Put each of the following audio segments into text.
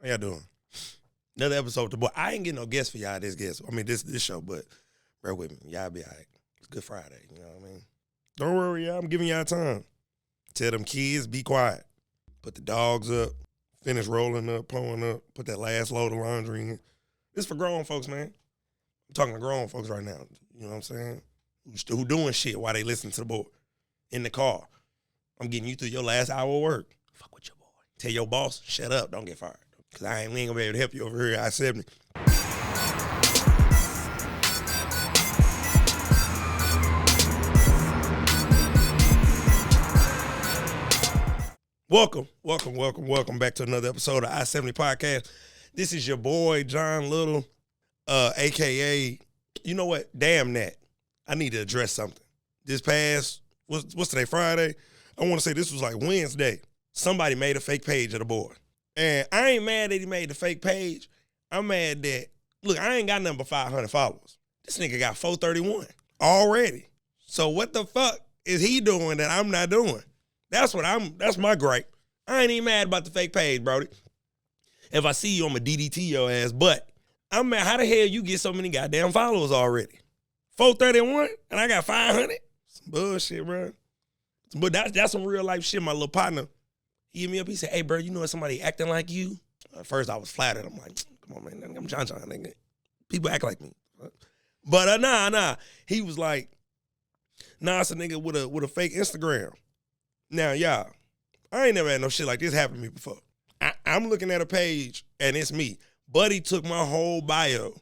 How y'all doing? Another episode of the boy. I ain't getting no guests for y'all this show, but bear with me. Y'all be all right. It's Good Friday, you know what I mean? Don't worry, y'all. I'm giving y'all time. Tell them kids, be quiet. Put the dogs up. Finish rolling up, pulling up. Put that last load of laundry in. This for grown folks, man. I'm talking to grown folks right now. You know what I'm saying? Who doing shit while they listen to the boy in the car. I'm getting you through your last hour of work. Fuck with your boy. Tell your boss, shut up, don't get fired. Because we ain't going to be able to help you over here at I-70. Welcome back to another episode of I-70 Podcast. This is your boy, John Little, a.k.a., you know what? Damn that. I need to address something. This past, what's today, Friday? I want to say this was like Wednesday. Somebody made a fake page of the boy. And I ain't mad that he made the fake page. I'm mad that, look, I ain't got nothing but 500 followers. This nigga got 431 already. So what the fuck is he doing that I'm not doing? That's my gripe. I ain't even mad about the fake page, Brody. If I see you, I'm going to DDT your ass. But I'm mad, how the hell you get so many goddamn followers already? 431 and I got 500? Some bullshit, bro. But that's some real life shit. My little partner, he hit me up. He said, hey, bro, you know somebody acting like you? At first, I was flattered. I'm like, come on, man. I'm John, nigga. People act like me. But nah. He was like, nah, it's a nigga with a fake Instagram. Now, y'all, I ain't never had no shit like this happen to me before. I'm looking at a page, and it's me. Buddy took my whole bio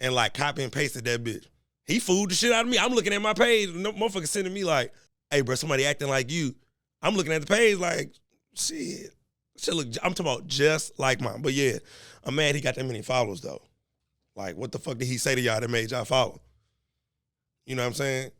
and, like, copy and pasted that bitch. He fooled the shit out of me. I'm looking at my page, and no motherfucker sending me like, hey, bro, somebody acting like you. I'm looking at the page like, shit look, I'm talking about just like mine. But yeah, I'm mad he got that many followers though. Like, what the fuck did he say to y'all that made y'all follow? You know what I'm saying?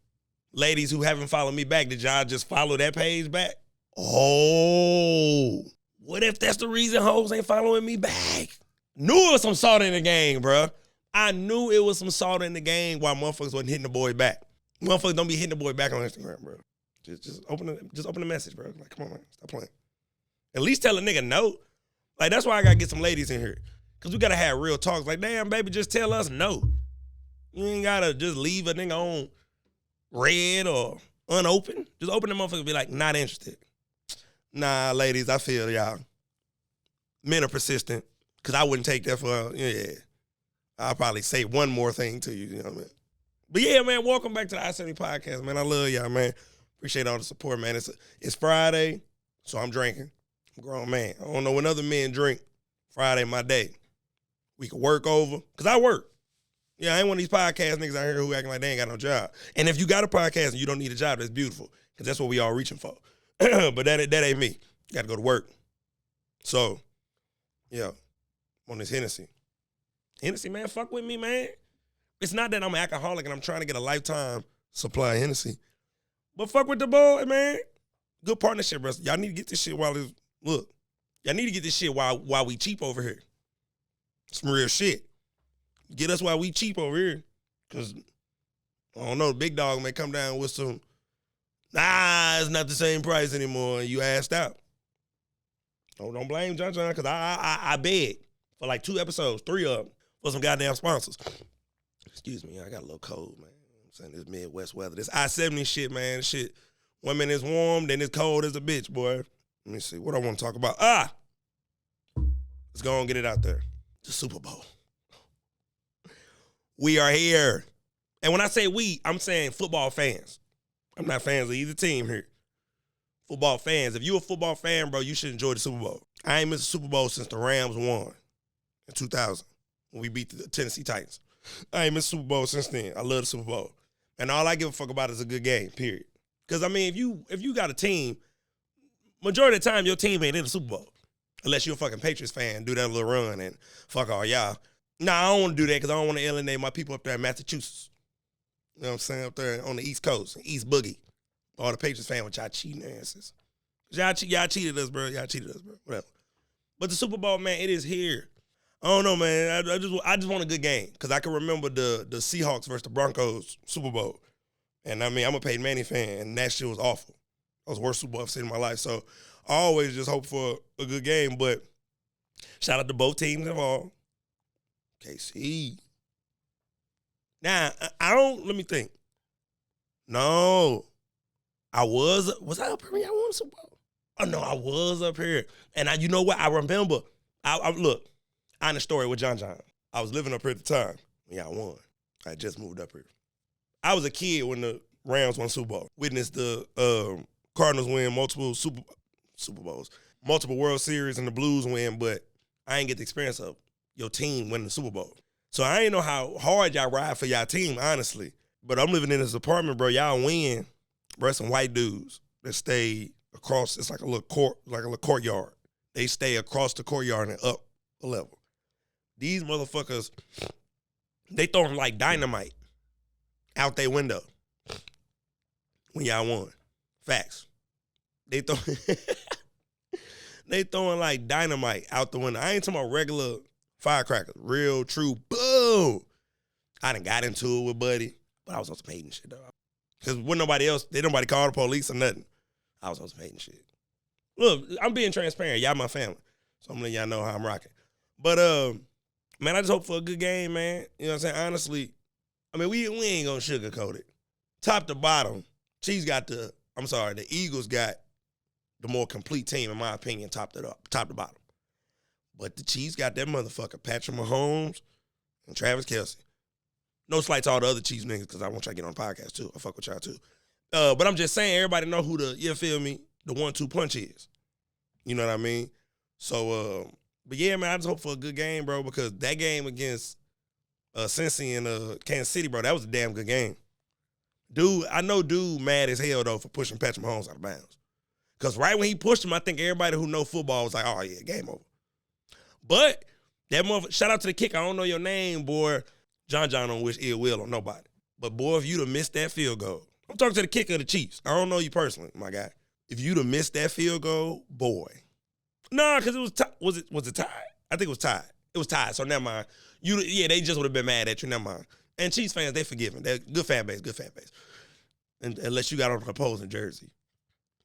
Ladies who haven't followed me back, did y'all just follow that page back? Oh, what if that's the reason hoes ain't following me back? Knew it was some salt in the game, bro. I knew it was some salt in the game while motherfuckers wasn't hitting the boy back. Motherfuckers don't be hitting the boy back on Instagram, bro. Just open the message, bro. Like, come on, man. Stop playing. At least tell a nigga no. Like, that's why I gotta get some ladies in here. Cause we gotta have real talks. Like, damn, baby, just tell us no. You ain't gotta just leave a nigga on red or unopened. Just open the motherfucker and be like, not interested. Nah, ladies, I feel y'all. Men are persistent. Cause I wouldn't take that for, I'll probably say one more thing to you, you know what I mean? But yeah, man, welcome back to the I-70 Podcast, man. I love y'all, man. Appreciate all the support, man. It's Friday, so I'm drinking. I'm a grown man. I don't know when other men drink. Friday, my day. We can work over, because I work. Yeah, I ain't one of these podcast niggas out here who acting like they ain't got no job. And if you got a podcast and you don't need a job, that's beautiful, because that's what we all reaching for. But that ain't me. Got to go to work. So, yeah, I'm on this Hennessy. Hennessy, man, fuck with me, man. It's not that I'm an alcoholic and I'm trying to get a lifetime supply of Hennessy. But fuck with the boy, man. Good partnership, bro. Y'all need to get this shit while it's, look, y'all need to get this shit while we cheap over here. Some real shit. Get us while we cheap over here. Because, I don't know, the big dog may come down with some, it's not the same price anymore, and you asked out. Don't blame John, because I begged for like 2 episodes, 3 of them, for some goddamn sponsors. Excuse me, I got a little cold, man. I'm saying this Midwest weather. This I-70 shit, man. This shit, 1 minute it's warm, then it's cold as a bitch, boy. Let me see, what I want to talk about. Let's go and get it out there. The Super Bowl. We are here. And when I say we, I'm saying football fans. I'm not fans of either team here. Football fans. If you a football fan, bro, you should enjoy the Super Bowl. I ain't missed the Super Bowl since the Rams won in 2000 when we beat the Tennessee Titans. I ain't missed the Super Bowl since then. I love the Super Bowl. And all I give a fuck about is a good game, period. Because, I mean, if you got a team, majority of the time your team ain't in the Super Bowl. Unless you're a fucking Patriots fan, do that little run and fuck all y'all. Nah, I don't want to do that because I don't want to alienate my people up there in Massachusetts. You know what I'm saying? Up there on the East Coast, East Boogie. All the Patriots fans with y'all cheating asses. Y'all cheated us, bro. Whatever. But the Super Bowl, man, it is here. I don't know, man. I just want a good game because I can remember the Seahawks versus the Broncos Super Bowl. And, I mean, I'm a Peyton Manning fan, and that shit was awful. That was the worst Super Bowl I've seen in my life. So I always just hope for a good game. But Shout out to both teams involved. KC. Now, I don't, let me think. No. I was I up here when y'all won the Super Bowl? Oh, no, I was up here. And you know what? I remember. Look, honest story with John. I was living up here at the time when y'all won. I just moved up here. I was a kid when the Rams won Super Bowl. Witnessed the Cardinals win multiple Super Bowls, multiple World Series, and the Blues win, but I ain't get the experience of your team winning the Super Bowl. So I ain't know how hard y'all ride for y'all team, honestly. But I'm living in this apartment, bro. Y'all win. Bro, some white dudes that stay across. It's like a little courtyard. They stay across the courtyard and up a level. These motherfuckers, they throwing like dynamite out their window when y'all won. Facts. They throwing like dynamite out the window. I ain't talking about regular firecrackers. Real, true, boom. I done got into it with Buddy, but I was on some hating shit, though. Because when nobody call the police or nothing. I was on some hating shit. Look, I'm being transparent. Y'all my family. So I'm letting y'all know how I'm rocking. But, man, I just hope for a good game, man. You know what I'm saying? Honestly, I mean, we ain't going to sugarcoat it. Top to bottom, the Eagles got the more complete team, in my opinion, top to bottom. But the Chiefs got that motherfucker, Patrick Mahomes and Travis Kelce. No slight to all the other Chiefs niggas, because I want y'all to get on the podcast, too. I fuck with y'all, too. But I'm just saying, everybody know who the 1-2 punch is. You know what I mean? So, but yeah, man, I just hope for a good game, bro, because that game against Cincy and Kansas City, bro, that was a damn good game. I know dude mad as hell, though, for pushing Patrick Mahomes out of bounds. Because right when he pushed him, I think everybody who know football was like, oh, yeah, game over. But that motherfucker, shout out to the kicker. I don't know your name, boy. John don't wish ill will on nobody. But, boy, if you'd have missed that field goal, I'm talking to the kicker of the Chiefs. I don't know you personally, my guy. If you'd have missed that field goal, boy. Nah, because it was was it tied? I think it was tied. It was tied, so never mind. They just would have been mad at you, never mind. And Chiefs fans, they forgive them. They're good fan base. And unless you got on an opposing jersey,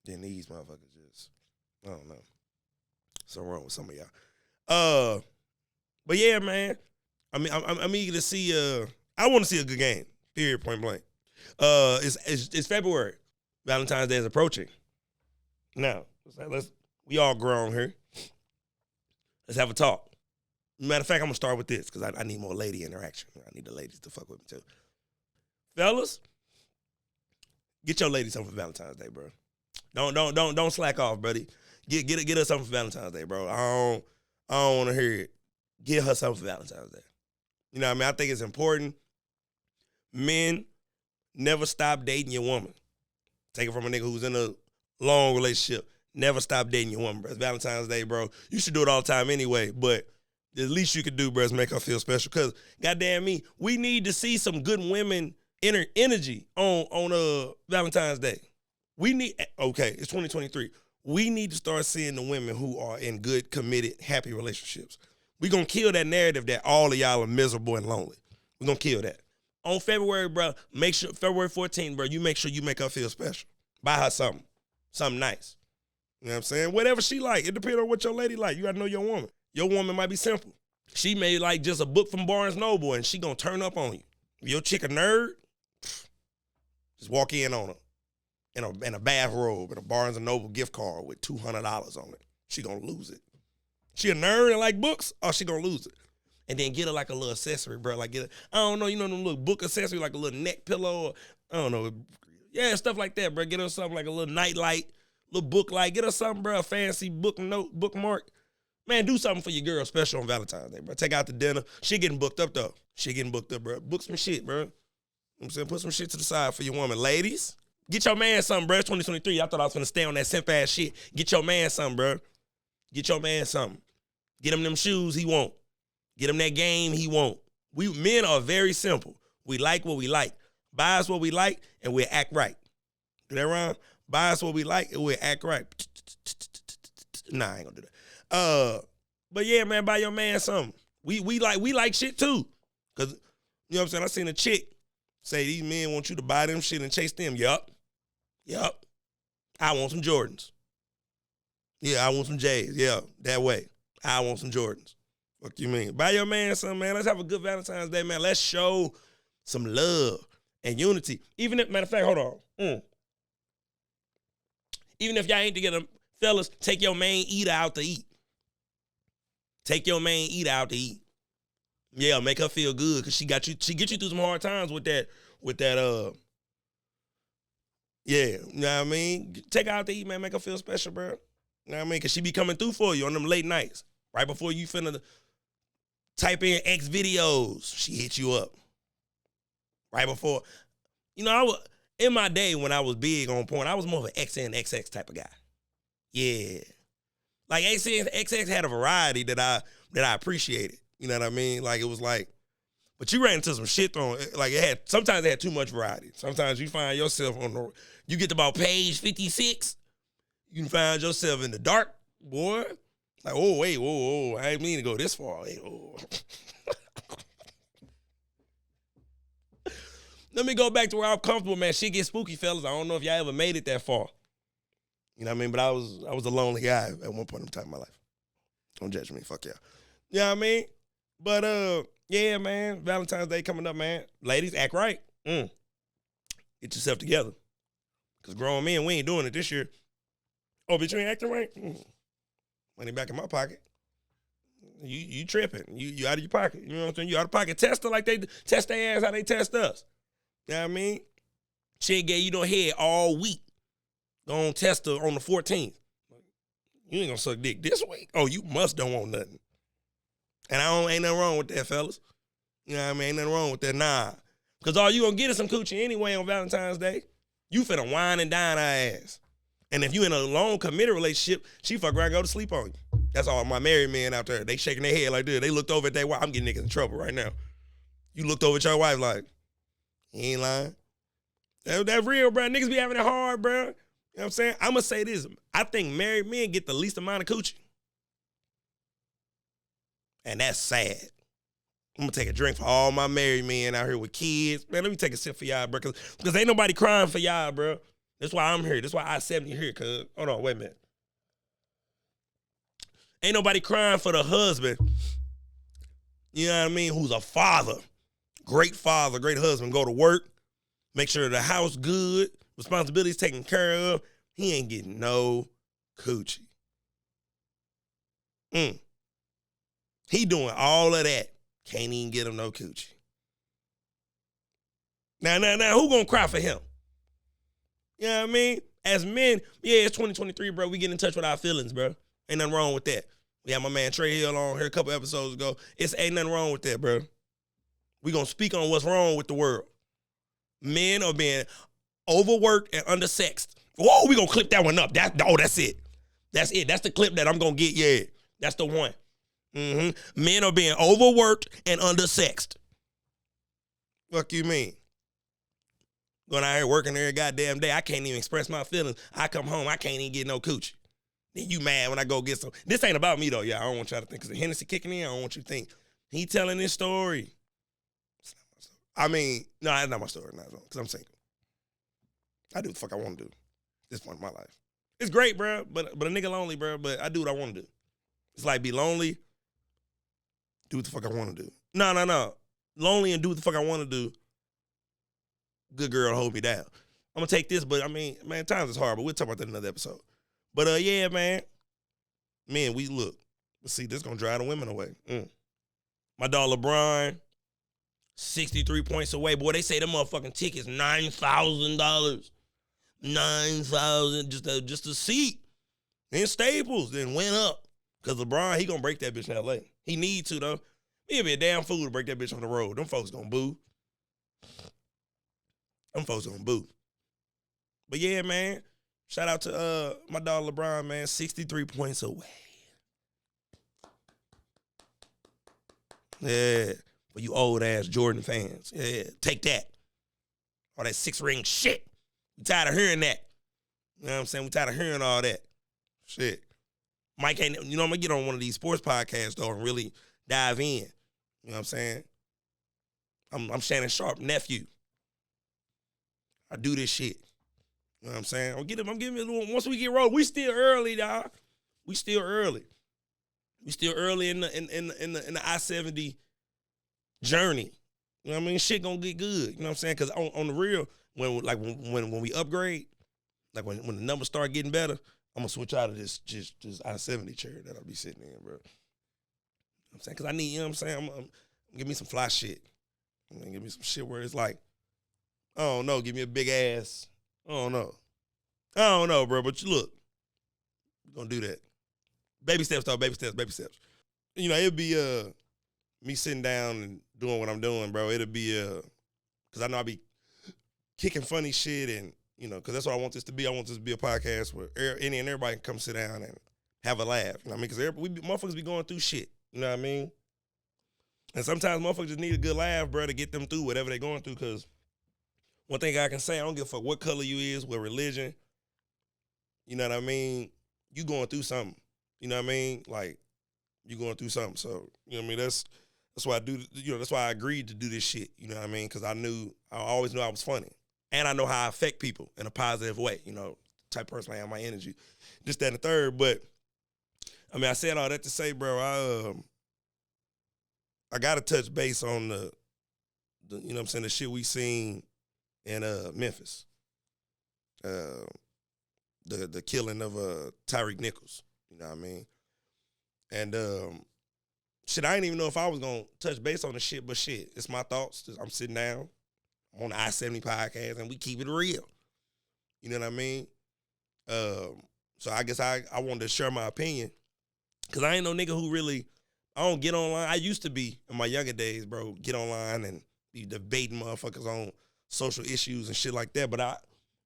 then these motherfuckers just, I don't know. Something wrong with some of y'all. But yeah, man. I mean, I'm eager to see. I want to see a good game. Period. Point blank. It's February. Valentine's Day is approaching. Now, we all grown here. Let's have a talk. Matter of fact, I'm gonna start with this because I need more lady interaction. I need the ladies to fuck with me too. Fellas, get your lady something for Valentine's Day, bro. Don't slack off, buddy. Get her something for Valentine's Day, bro. I don't want to hear it. Get her something for Valentine's Day. You know what I mean? I think it's important. Men, never stop dating your woman. Take it from a nigga who's in a long relationship. Never stop dating your woman, bro. It's Valentine's Day, bro. You should do it all the time anyway, but the least you could do, bro, is make her feel special. Because, goddamn me, we need to see some good women energy on Valentine's Day. It's 2023. We need to start seeing the women who are in good, committed, happy relationships. We're going to kill that narrative that all of y'all are miserable and lonely. We're going to kill that. On February, bro, February 14th, bro, you make sure you make her feel special. Buy her something nice. You know what I'm saying? Whatever she like. It depends on what your lady like. You got to know your woman. Your woman might be simple. She may like just a book from Barnes & Noble, and she going to turn up on you. If your chick a nerd, just walk in on her in a bathrobe and a Barnes & Noble gift card with $200 on it. She going to lose it. She a nerd and like books, or she going to lose it. And then get her like a little accessory, bro. Like I don't know, you know them little book accessory, like a little neck pillow, or, I don't know. Yeah, stuff like that, bro. Get her something like a little night light, little book light. Get her something, bro, a fancy bookmark. Man, do something for your girl special on Valentine's Day, bro. Take out to dinner. She getting booked up, though. She getting booked up, bro. Book some shit, bro. You know what I'm saying? Put some shit to the side for your woman. Ladies, get your man something, bro. It's 2023. I thought I was going to stay on that simp-ass shit. Get your man something, bro. Get your man something. Get him them shoes he want. Get him that game he want. We men are very simple. We like what we like. Buy us what we like, and we'll act right. Do that wrong? Buy us what we like, and we'll act right. Nah, I ain't gonna do that. But yeah, man, buy your man something. We like shit too. Cause you know what I'm saying? I seen a chick say these men want you to buy them shit and chase them. Yup. I want some Jordans. Yeah, I want some J's. Yeah, that way. I want some Jordans. Fuck you mean? Buy your man some, man. Let's have a good Valentine's Day, man. Let's show some love and unity. Even if, matter of fact, hold on. Even if y'all ain't together, fellas, take your main eater out to eat. Take your main eater out to eat. Yeah, make her feel good because she get you through some hard times with that, yeah, you know what I mean? Take her out to eat, man, make her feel special, bro. You know what I mean? Because she be coming through for you on them late nights. Right before you finna type in X videos, she hit you up. Right before, in my day when I was big on porn, I was more of an XNXX type of guy. Yeah. Like XNXX had a variety that I appreciated. You know what I mean? Like it was like, but you ran into some shit on, like sometimes it had too much variety. Sometimes you find yourself you get to about page 56, you can find yourself in the dark, boy. Like, oh, wait, whoa, I didn't mean to go this far. Hey, oh. Let me go back to where I'm comfortable, man. Shit gets spooky, fellas. I don't know if y'all ever made it that far. You know what I mean? But I was a lonely guy at one point in time in my life. Don't judge me. Fuck yeah. You know what I mean? But, yeah, man. Valentine's Day coming up, man. Ladies, act right. Get yourself together. Because grown men, we ain't doing it this year. Oh, bitch, you ain't acting right? Money back in my pocket. You tripping. You out of your pocket. You know what I'm saying? You out of pocket. Test her like they test their ass how they test us. You know what I mean? She ain't gave you no head all week. Gonna test her on the 14th. You ain't gonna suck dick this week. Oh, you don't want nothing. And ain't nothing wrong with that, fellas. You know what I mean? Ain't nothing wrong with that, nah. Because all you gonna get is some coochie anyway on Valentine's Day. You finna wine and dine her ass. And if you in a long committed relationship, she fuck around and go to sleep on you. That's all my married men out there. They shaking their head like this. They looked over at their wife. I'm getting niggas in trouble right now. You looked over at your wife like, he ain't lying. That real, bro. Niggas be having it hard, bro. You know what I'm saying? I'm going to say this. I think married men get the least amount of coochie. And that's sad. I'm going to take a drink for all my married men out here with kids. Man, let me take a sip for y'all, bro. Because ain't nobody crying for y'all, bro. That's why I'm here. That's why I-70 here, cuz. Hold on, wait a minute. Ain't nobody crying for the husband, you know what I mean, who's a father, great husband, go to work, make sure the house good, responsibilities taken care of. He ain't getting no coochie. He doing all of that. Can't even get him no coochie. Now, who gonna cry for him? You know what I mean? As men, yeah, it's 2023, bro. We get in touch with our feelings, bro. Ain't nothing wrong with that. We had my man Trey Hill on here a couple episodes ago. Ain't nothing wrong with that, bro. We gonna speak on what's wrong with the world. Men are being overworked and undersexed. Whoa, we gonna clip that one up. That's it. That's it. That's the clip that I'm gonna get. Yeah, that's the one. Men are being overworked and undersexed. Fuck you mean? Going out here working every goddamn day. I can't even express my feelings. I come home, I can't even get no coochie. Then you mad when I go get some. This ain't about me though, y'all. I don't want y'all to think because the Hennessy kicking in. I don't want you to think he telling this story. It's not my story. I mean, no, it's not my story. Because I'm single. I do what the fuck I want to do. At this point in my life, it's great, bro. But a nigga lonely, bro. But I do what I want to do. It's like be lonely. Do what the fuck I want to do. No. Lonely and do what the fuck I want to do. Good girl hold me down. I'm gonna take this, but I mean, man, times is hard. But we'll talk about that in another episode. But yeah, man. Man, we look. Let's see, this gonna drive the women away. My dog LeBron, 63 points away. Boy, they say them motherfucking tickets $9,000. $9,000 just a seat in Staples. Then went up because LeBron he gonna break that bitch in LA. He need to though. He'll be a damn fool to break that bitch on the road. Them folks gonna boo. Them folks gonna boo. But yeah, man. Shout out to my dog LeBron, man. 63 points away. Yeah. For you old ass Jordan fans. Yeah. Take that. All that 6-ring shit. We tired of hearing that. You know what I'm saying? We tired of hearing all that. Shit. Mike ain't, I'm gonna get on one of these sports podcasts though and really dive in. You know what I'm saying? I'm Shannon Sharp, nephew. I do this shit. You know what I'm saying? I'm giving it a little, once we get rolling, we still early, dog. We still early. We still early in the I-70 journey. You know what I mean? Shit gonna get good. You know what I'm saying? Because on the real, when we upgrade, like when the numbers start getting better, I'm gonna switch out of this I-70 chair that I'll be sitting in, bro. You know what I'm saying? Because I need, you know what I'm saying? I'm give me some fly shit. I'm gonna give me some shit where it's like, I don't know, give me a big ass. I don't know, bro. But you look, we're gonna do that. Baby steps, though. Baby steps. You know, it'll be me sitting down and doing what I'm doing, bro. It'll be because I know I'll be kicking funny shit and, you know, because that's what I want this to be. I want this to be a podcast where any and everybody can come sit down and have a laugh. You know what I mean? Because motherfuckers be going through shit. You know what I mean? And sometimes motherfuckers just need a good laugh, bro, to get them through whatever they're going through. Because one thing I can say, I don't give a fuck what color you is, what religion. You know what I mean? You going through something. You know what I mean? Like, you going through something. So, you know what I mean? That's why I do, you know, that's why I agreed to do this shit. You know what I mean? Because I always knew I was funny. And I know how I affect people in a positive way. You know, type of person I am, my energy. Just that and the third. But, I mean, I said all that to say, bro, I got to touch base on the, you know what I'm saying, the shit we seen in Memphis. The killing of Tyreek Nichols. You know what I mean? And shit, I didn't even know if I was going to touch base on the shit, but shit, it's my thoughts. I'm sitting down on the I-70 podcast, and we keep it real. You know what I mean? So I guess I wanted to share my opinion, because I ain't no nigga who really, I don't get online. I used to be, in my younger days, bro, get online and be debating motherfuckers on social issues and shit like that, but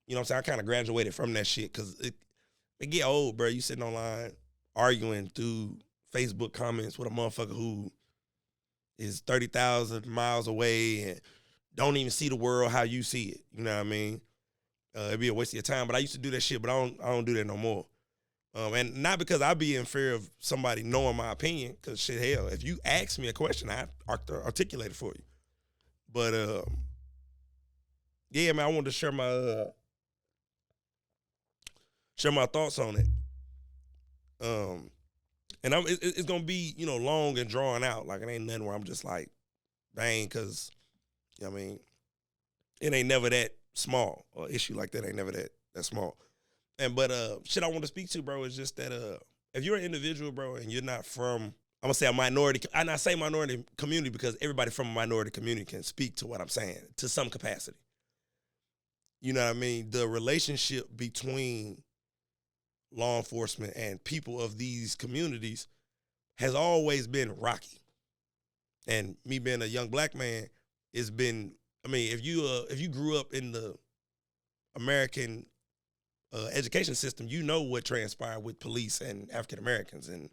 you know what I'm saying, I kind of graduated from that shit, because it get old, bro. You sitting online arguing through Facebook comments with a motherfucker who is 30,000 miles away and don't even see the world how you see it. You know what I mean? It'd be a waste of your time. But I used to do that shit, but I don't do that no more. And not because I be in fear of somebody knowing my opinion, because shit, hell, if you ask me a question, I articulate it for you. But yeah, man, I wanted to share my thoughts on it. And it's gonna be, you know, long and drawn out. Like, it ain't nothing where I'm just like, dang, because, you know what I mean, it ain't never that small. Or issue like that ain't never that small. But shit I want to speak to, bro, is just that if you're an individual, bro, and you're not from, I'm gonna say a minority, and I say minority community because everybody from a minority community can speak to what I'm saying to some capacity. You know what I mean? The relationship between law enforcement and people of these communities has always been rocky. And me being a young black man, it's been, I mean, if you grew up in the American education system, you know what transpired with police and African Americans and,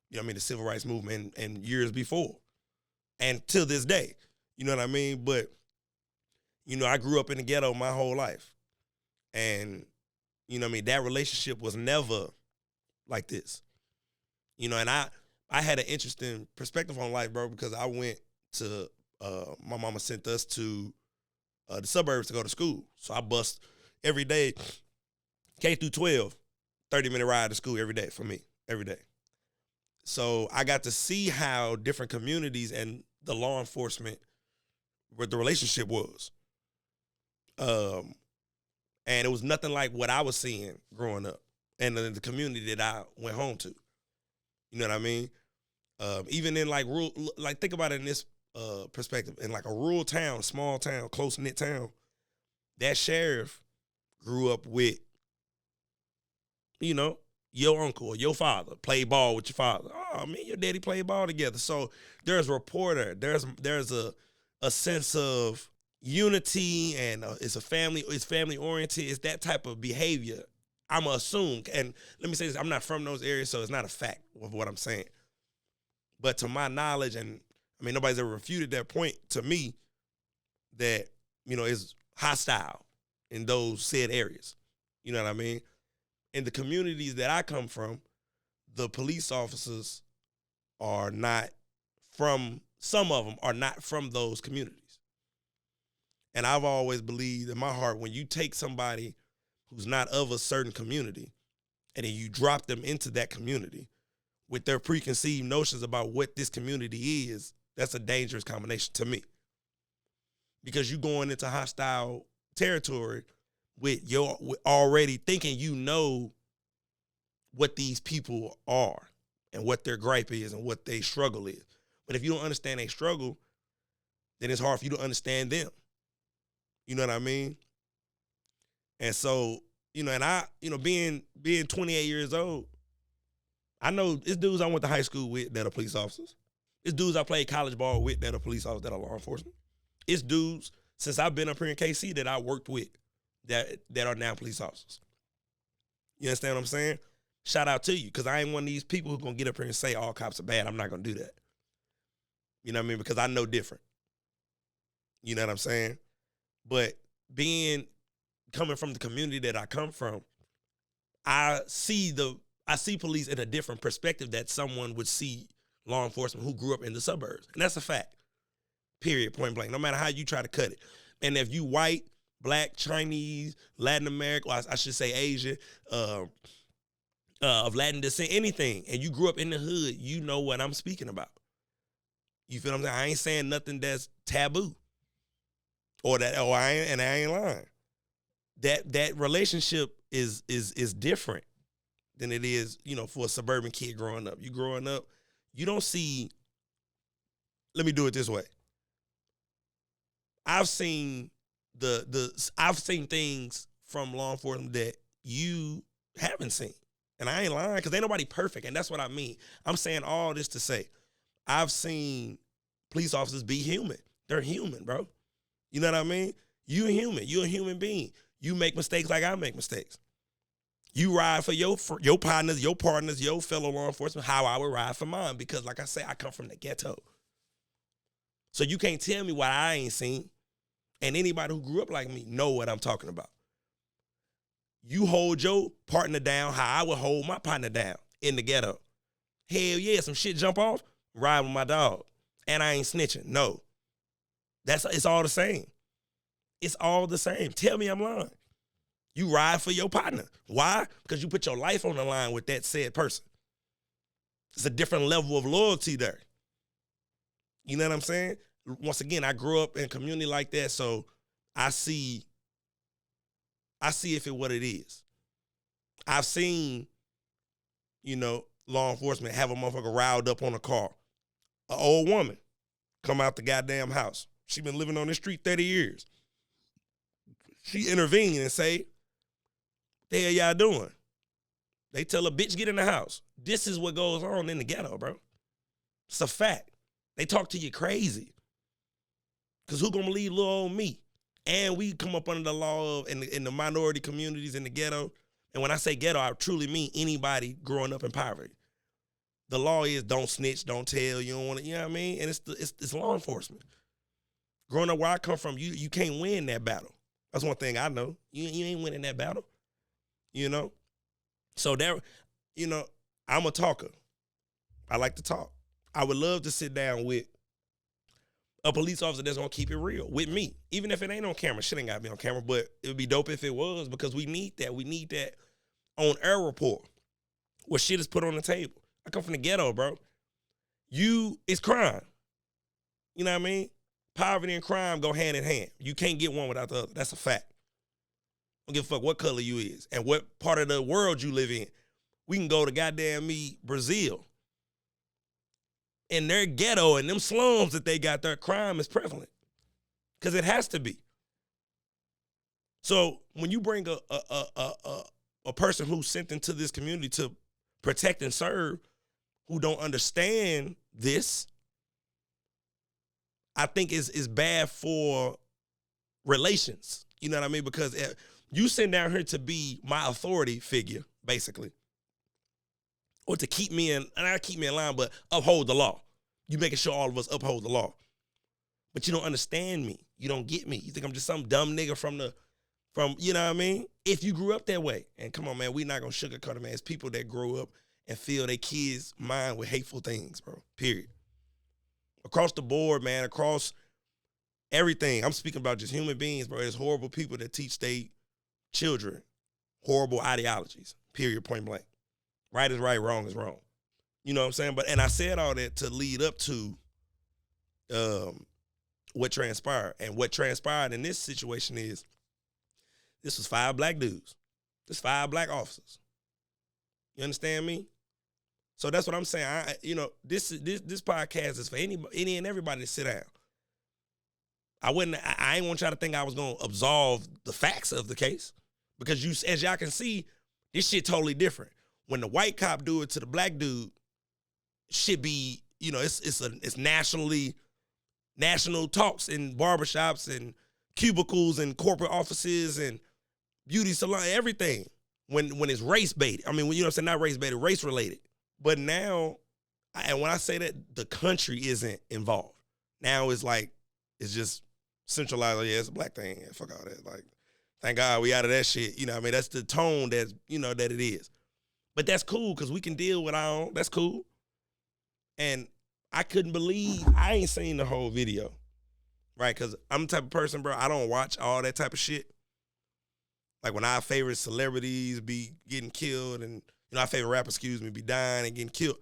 you know what I mean, the civil rights movement and years before. And till this day, you know what I mean? But, you know, I grew up in the ghetto my whole life. And, you know what I mean, that relationship was never like this. You know, and I had an interesting perspective on life, bro, because I went to, my mama sent us to the suburbs to go to school. So I bust every day, K through 12, 30-minute ride to school every day for me, every day. So I got to see how different communities and the law enforcement, what the relationship was. And it was nothing like what I was seeing growing up and the community that I went home to. You know what I mean? Even in like rural, like think about it in this perspective. In like a rural town, small town, close-knit town, that sheriff grew up with, you know, your uncle or your father, played ball with your father. Oh, me and your daddy played ball together. So there's a reporter. There's a sense of unity, and it's family oriented. It's that type of behavior, I'm going to assume. And let me say this, I'm not from those areas, so it's not a fact of what I'm saying. But to my knowledge, and I mean, nobody's ever refuted that point to me, that, you know, is hostile in those said areas. You know what I mean? In the communities that I come from, the police officers are not from, some of them are not from those communities. And I've always believed in my heart, when you take somebody who's not of a certain community and then you drop them into that community, with their preconceived notions about what this community is, that's a dangerous combination to me. Because you going into hostile territory with already thinking you know what these people are and what their gripe is and what their struggle is. But if you don't understand their struggle, then it's hard for you to understand them. You know what I mean? And so, and I, being 28 years old, I know it's dudes I went to high school with that are police officers. It's dudes I played college ball with that are police officers that are law enforcement. It's dudes since I've been up here in KC that I worked with that are now police officers. You understand what I'm saying? Shout out to you, because I ain't one of these people who's going to get up here and say all cops are bad. I'm not going to do that. You know what I mean? Because I know different. You know what I'm saying? But coming from the community that I come from, I see police in a different perspective that someone would see law enforcement who grew up in the suburbs. And that's a fact. Period, point blank. No matter how you try to cut it. And if you white, black, Chinese, Latin American, or I should say Asian, of Latin descent, anything, and you grew up in the hood, you know what I'm speaking about. You feel what I'm saying? I ain't saying nothing that's taboo. I ain't lying. That relationship is different than it is, for a suburban kid growing up. You growing up, you don't see, let me do it this way. I've seen things from law enforcement that you haven't seen. And I ain't lying, because ain't nobody perfect, and that's what I mean. I'm saying all this to say, I've seen police officers be human. They're human, bro. You know what I mean? You're human. You're a human being. You make mistakes like I make mistakes. You ride for your partners, your fellow law enforcement, how I would ride for mine, because like I say, I come from the ghetto. So you can't tell me what I ain't seen. And anybody who grew up like me know what I'm talking about. You hold your partner down how I would hold my partner down in the ghetto. Hell yeah, some shit jump off, ride with my dog. And I ain't snitching. No. It's all the same. It's all the same. Tell me I'm lying. You ride for your partner. Why? Because you put your life on the line with that said person. It's a different level of loyalty there. You know what I'm saying? Once again, I grew up in a community like that, so I see it for what it is. I've seen, law enforcement have a motherfucker riled up on a car. An old woman come out the goddamn house. She been living on this street 30 years. She intervene and say, "What the hell y'all doing?" They tell a bitch, "Get in the house." This is what goes on in the ghetto, bro. It's a fact. They talk to you crazy. Because who gonna believe little old me? And we come up under the law in the minority communities in the ghetto. And when I say ghetto, I truly mean anybody growing up in poverty. The law is don't snitch, don't tell, you don't want to, you know what I mean? And it's law enforcement. Growing up where I come from, you can't win that battle. That's one thing I know. You ain't winning that battle. So there, I'm a talker. I like to talk. I would love to sit down with a police officer that's gonna keep it real with me. Even if it ain't on camera. Shit ain't gotta be on camera, but it would be dope if it was, because we need that. We need that on air report where shit is put on the table. I come from the ghetto, bro. It's crime. You know what I mean? Poverty and crime go hand in hand. You can't get one without the other. That's a fact. Don't give a fuck what color you is and what part of the world you live in. We can go to goddamn Brazil. In their ghetto and them slums that they got, their crime is prevalent. Because it has to be. So when you bring a person who's sent into this community to protect and serve, who don't understand this, I think is bad for relations. You know what I mean? Because you sitting down here to be my authority figure, basically. Or to keep me in, and not keep me in line, but uphold the law. You making sure all of us uphold the law. But you don't understand me. You don't get me. You think I'm just some dumb nigga from you know what I mean? If you grew up that way. And come on, man, we not going to sugarcoat it, man. It's people that grow up and fill their kids' mind with hateful things, bro. Period. Across the board, man, across everything. I'm speaking about just human beings, bro. There's horrible people that teach their children horrible ideologies. Period, point blank. Right is right, wrong is wrong. You know what I'm saying? And I said all that to lead up to what transpired. And what transpired in this situation is this was 5 black dudes. This 5 black officers. You understand me? So that's what I'm saying. This podcast is for any and everybody to sit down. I ain't want y'all to think I was gonna absolve the facts of the case, because as y'all can see, this shit totally different. When the white cop do it to the black dude, should be, it's national talks in barbershops and cubicles and corporate offices and beauty salon, everything. When it's race baited, I mean, you know what I'm saying, not race baited, race related. But now, and when I say that, the country isn't involved. Now it's like, it's just centralized. Like, yeah, it's a black thing. Yeah, fuck all that. Like, thank God we out of that shit. You know what I mean? That's the tone that it is. But that's cool, because we can deal with our own. That's cool. And I couldn't believe, I ain't seen the whole video, right? Because I'm the type of person, bro, I don't watch all that type of shit. Like when our favorite celebrities be getting killed and, our favorite rappers, be dying and getting killed,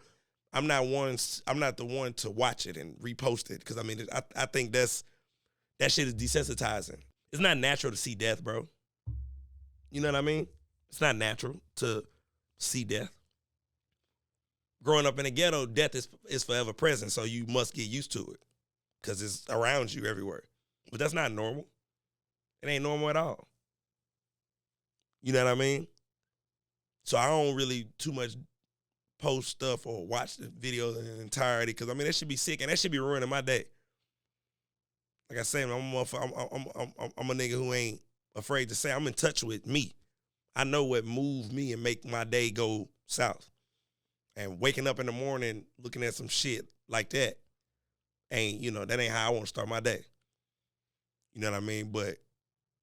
I'm not the one to watch it and repost it, because, I mean, I think that shit is desensitizing. It's not natural to see death, bro. You know what I mean? It's not natural to see death. Growing up in the ghetto, death is forever present, so you must get used to it because it's around you everywhere. But that's not normal. It ain't normal at all. You know what I mean? So I don't really too much post stuff or watch the videos in entirety, because, I mean, that should be sick, and that should be ruining my day. Like I say, I'm a nigga who ain't afraid to say I'm in touch with me. I know what moves me and make my day go south. And waking up in the morning looking at some shit like that that ain't how I want to start my day. You know what I mean? But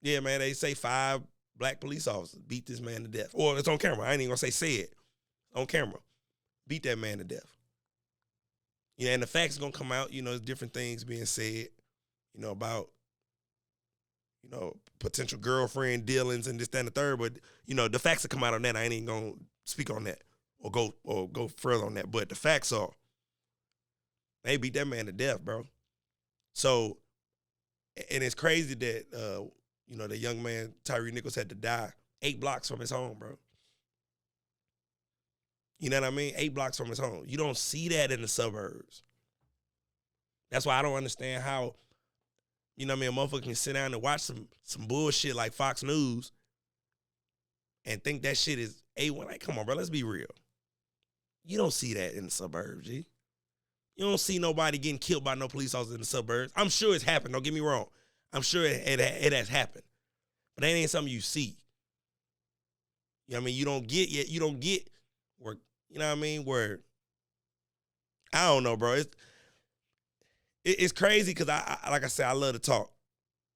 yeah, man, they say 5 black police officers beat this man to death. Or it's on camera. I ain't even gonna say it. On camera. Beat that man to death. Yeah, and the facts gonna come out, there's different things being said, about, potential girlfriend dealings and this, that, and the third. But, the facts will come out on that. I ain't even gonna speak on that or go further on that. But the facts are, they beat that man to death, bro. So, and it's crazy that, the young man, Tyree Nichols, had to die 8 blocks from his home, bro. You know what I mean? 8 blocks from his home. You don't see that in the suburbs. That's why I don't understand how, a motherfucker can sit down and watch some bullshit like Fox News and think that shit is A1. Like, come on, bro, let's be real. You don't see that in the suburbs, G. You don't see nobody getting killed by no police officers in the suburbs. I'm sure it's happened, don't get me wrong. I'm sure it has happened. But that ain't something you see. You know what I mean? You don't get where, where, I don't know, bro. It's crazy because I like I said, I love to talk.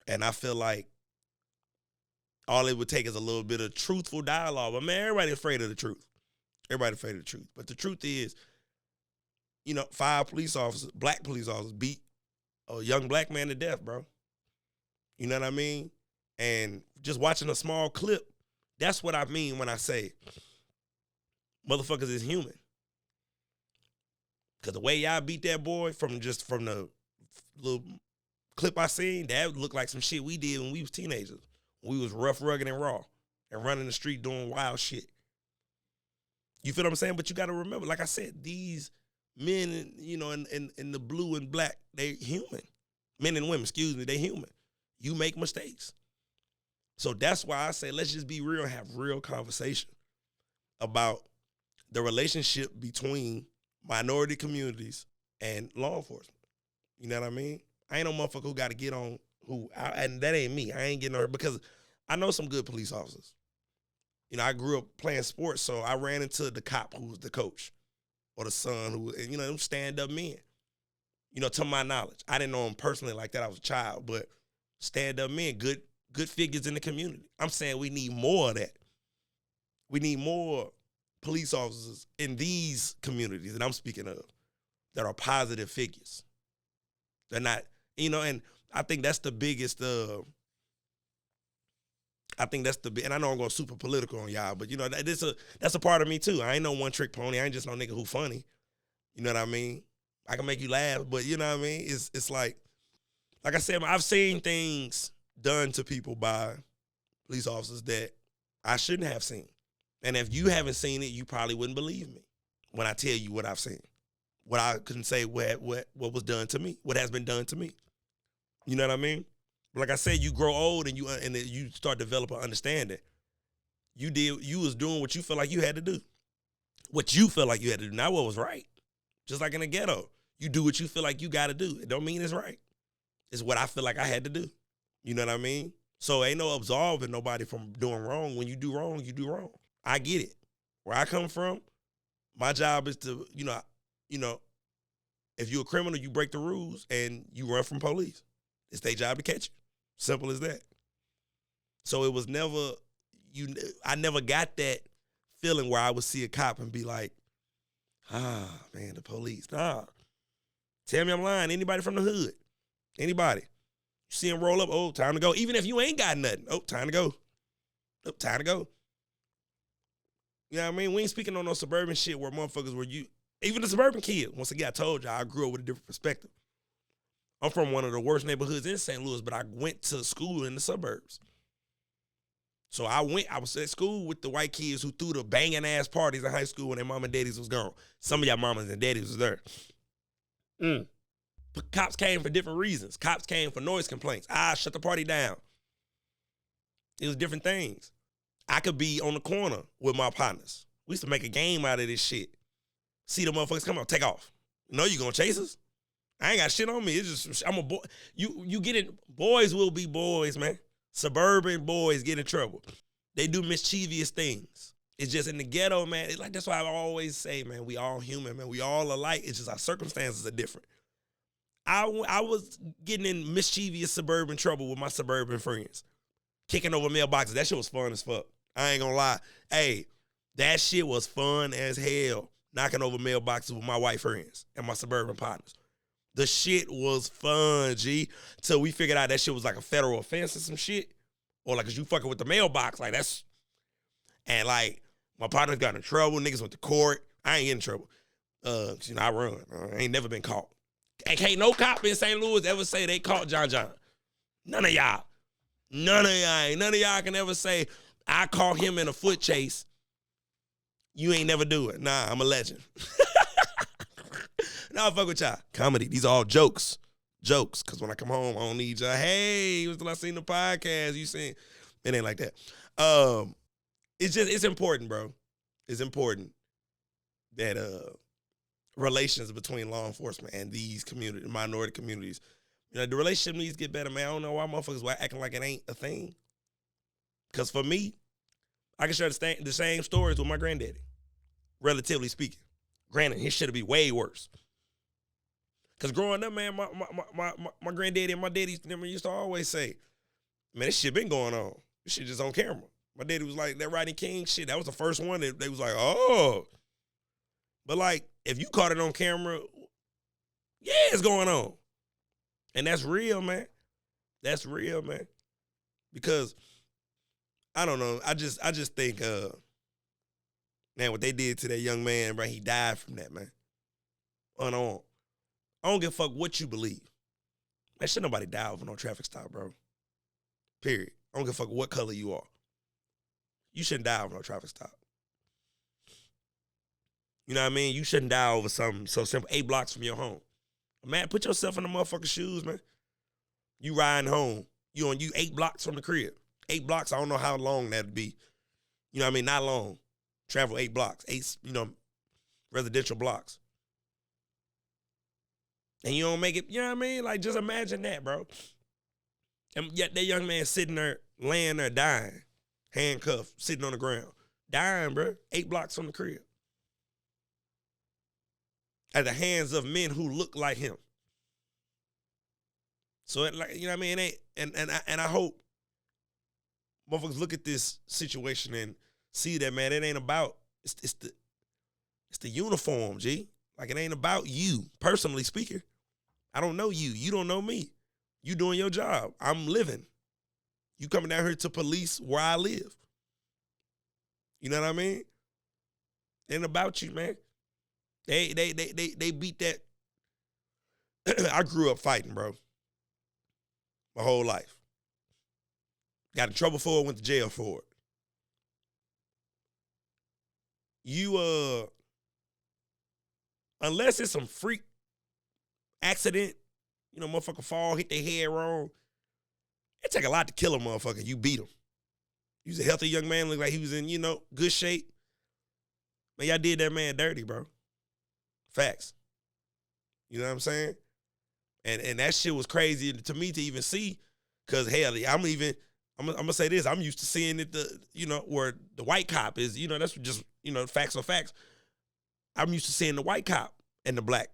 And I feel like all it would take is a little bit of truthful dialogue. But man, everybody's afraid of the truth. Everybody's afraid of the truth. But the truth is, 5 police officers, black police officers, beat a young black man to death, bro. You know what I mean? And just watching a small clip, that's what I mean when I say motherfuckers is human. Because the way y'all beat that boy from the little clip I seen, that looked like some shit we did when we was teenagers. We was rough, rugged, and raw and running the street doing wild shit. You feel what I'm saying? But you got to remember, like I said, these men, in the blue and black, they human. Men and women, they human. You make mistakes. So that's why I say let's just be real and have real conversation about the relationship between minority communities and law enforcement. You know what I mean? I ain't no motherfucker who got to get on and that ain't me. I ain't getting on her because I know some good police officers. I grew up playing sports, so I ran into the cop who was the coach or the son who, them stand-up men. To my knowledge. I didn't know him personally like that. I was a child, but stand-up men, good figures in the community. I'm saying we need more of that. We need more police officers in these communities that I'm speaking of that are positive figures. They're not, and I think that's the biggest, and I know I'm going super political on y'all, but that's a part of me too. I ain't no one trick pony. I ain't just no nigga who funny. You know what I mean? I can make you laugh, but you know what I mean? It's like I said, I've seen things done to people by police officers that I shouldn't have seen. And if you haven't seen it, you probably wouldn't believe me when I tell you what I've seen. What I couldn't say what was done to me, what has been done to me. You know what I mean? Like I said, you grow old and you start developing understanding. You was doing what you felt like you had to do. What you felt like you had to do, not what was right. Just like in the ghetto. You do what you feel like you got to do. It don't mean it's right. It's what I feel like I had to do. You know what I mean? So ain't no absolving nobody from doing wrong. When you do wrong, you do wrong. I get it. Where I come from, my job is to, if you're a criminal, you break the rules and you run from police. It's their job to catch you. Simple as that. So it was never, I never got that feeling where I would see a cop and be like, man, the police. Nah. Tell me I'm lying. Anybody from the hood. Anybody. You see him roll up, oh, time to go. Even if you ain't got nothing, oh, time to go. Oh, time to go. You know what I mean? We ain't speaking on no suburban shit where motherfuckers were even the suburban kid. Once again, I told you, I grew up with a different perspective. I'm from one of the worst neighborhoods in St. Louis, but I went to school in the suburbs. So I was at school with the white kids who threw the banging ass parties in high school when their mom and daddies was gone. Some of y'all mamas and daddies was there. But cops came for different reasons. Cops came for noise complaints. Shut the party down. It was different things. I could be on the corner with my partners. We used to make a game out of this shit. See the motherfuckers come on, take off. You know you gonna chase us? I ain't got shit on me. It's just, I'm a boy. You get it. Boys will be boys, man. Suburban boys get in trouble. They do mischievous things. It's just in the ghetto, man. It's like, that's why I always say, man, we all human, man. We all alike. It's just our circumstances are different. I was getting in mischievous suburban trouble with my suburban friends. Kicking over mailboxes. That shit was fun as fuck. I ain't gonna lie. Hey, that shit was fun as hell. Knocking over mailboxes with my white friends and my suburban partners. The shit was fun, G. Till we figured out that shit was like a federal offense or some shit. Or like, cause you fucking with the mailbox. Like that's, and like, my partners got in trouble. Niggas went to court. I ain't getting in trouble. I run. I ain't never been caught. And can't no cop in St. Louis ever say they caught John John. None of y'all. None of y'all can ever say, I caught him in a foot chase. You ain't never do it. Nah, I'm a legend. Nah, fuck with y'all. Comedy. These are all jokes. Jokes. Because when I come home, I don't need y'all. Hey, was till I seen the podcast. You seen. It ain't like that. It's important, bro. It's important that relations between law enforcement and these minority communities, the relationship needs to get better, man. I don't know why motherfuckers were acting like it ain't a thing. Because for me, I can share the same stories with my granddaddy, relatively speaking. Granted, his shit'll be way worse. Because growing up, man, my granddaddy and my daddy used to always say, man, this shit been going on. This shit just on camera. My daddy was like, that Rodney King shit, that was the first one that they was like, oh. But like, if you caught it on camera, yeah, it's going on. And that's real, man. That's real, man. Because, I don't know, I just think, man, what they did to that young man, bro, he died from that, man. Unarmed. I don't give a fuck what you believe. Man, should nobody die over no traffic stop, bro. Period. I don't give a fuck what color you are. You shouldn't die over no traffic stop. You know what I mean? You shouldn't die over something so simple. 8 blocks from your home. Man, put yourself in the motherfucker's shoes, man. You riding home. You 8 blocks from the crib. 8 blocks, I don't know how long that'd be. You know what I mean? Not long. Travel 8 blocks. 8, residential blocks. And you don't make it, you know what I mean? Like, just imagine that, bro. And yet that young man sitting there, laying there, dying. Handcuffed, sitting on the ground. Dying, bro. 8 blocks from the crib. At the hands of men who look like him. So, you know what I mean? And I hope motherfuckers look at this situation and see that, man, it ain't about, it's the uniform, G. Like, it ain't about you, personally speaking. I don't know you. You don't know me. You doing your job. I'm living. You coming down here to police where I live. You know what I mean? It ain't about you, man. They beat that. I grew up fighting, bro. My whole life. Got in trouble for it, went to jail for it. You unless it's some freak accident, motherfucker fall, hit their head wrong. It take a lot to kill a motherfucker. You beat him. He was a healthy young man, looked like he was in, good shape. Man, y'all did that man dirty, bro. Facts. You know what I'm saying? And that shit was crazy to me to even see, because hell, I'm gonna say this. I'm used to seeing it, where the white cop is, that's just, facts are facts. I'm used to seeing the white cop and the black,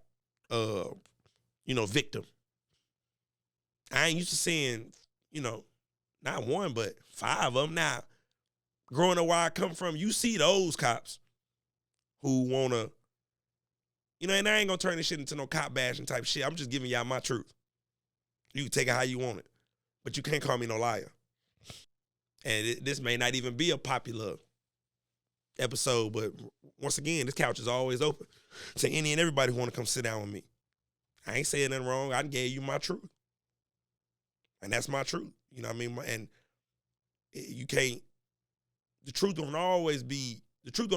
victim. I ain't used to seeing, not one, but 5 of them. Now, growing up where I come from, you see those cops who wanna, and I ain't gonna turn this shit into no cop bashing type shit. I'm just giving y'all my truth. You can take it how you want it, but you can't call me no liar. And this may not even be a popular episode, but once again, this couch is always open to any and everybody who want to come sit down with me. I ain't saying nothing wrong. I gave you my truth, and that's my truth. You know what I mean? And you can't. The truth don't always be the truth.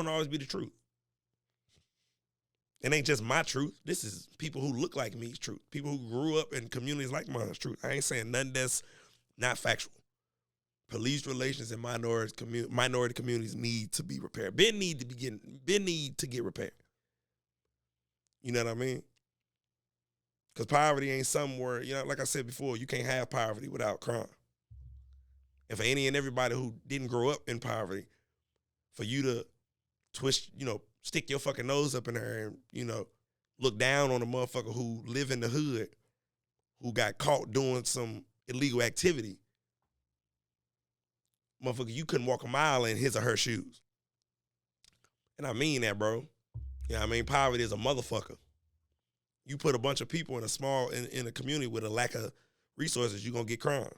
It ain't just my truth. This is people who look like me's truth. People who grew up in communities like mine's truth. I ain't saying nothing that's not factual. Police relations in minority communities need to be repaired. Been need to get repaired. You know what I mean? Because poverty ain't somewhere, like I said before, you can't have poverty without crime. And for any and everybody who didn't grow up in poverty, for you to twist, stick your fucking nose up in there and, look down on a motherfucker who live in the hood, who got caught doing some illegal activity, motherfucker, you couldn't walk a mile in his or her shoes. And I mean that, bro. You know what I mean? Poverty is a motherfucker. You put a bunch of people in a community with a lack of resources, you're going to get crime.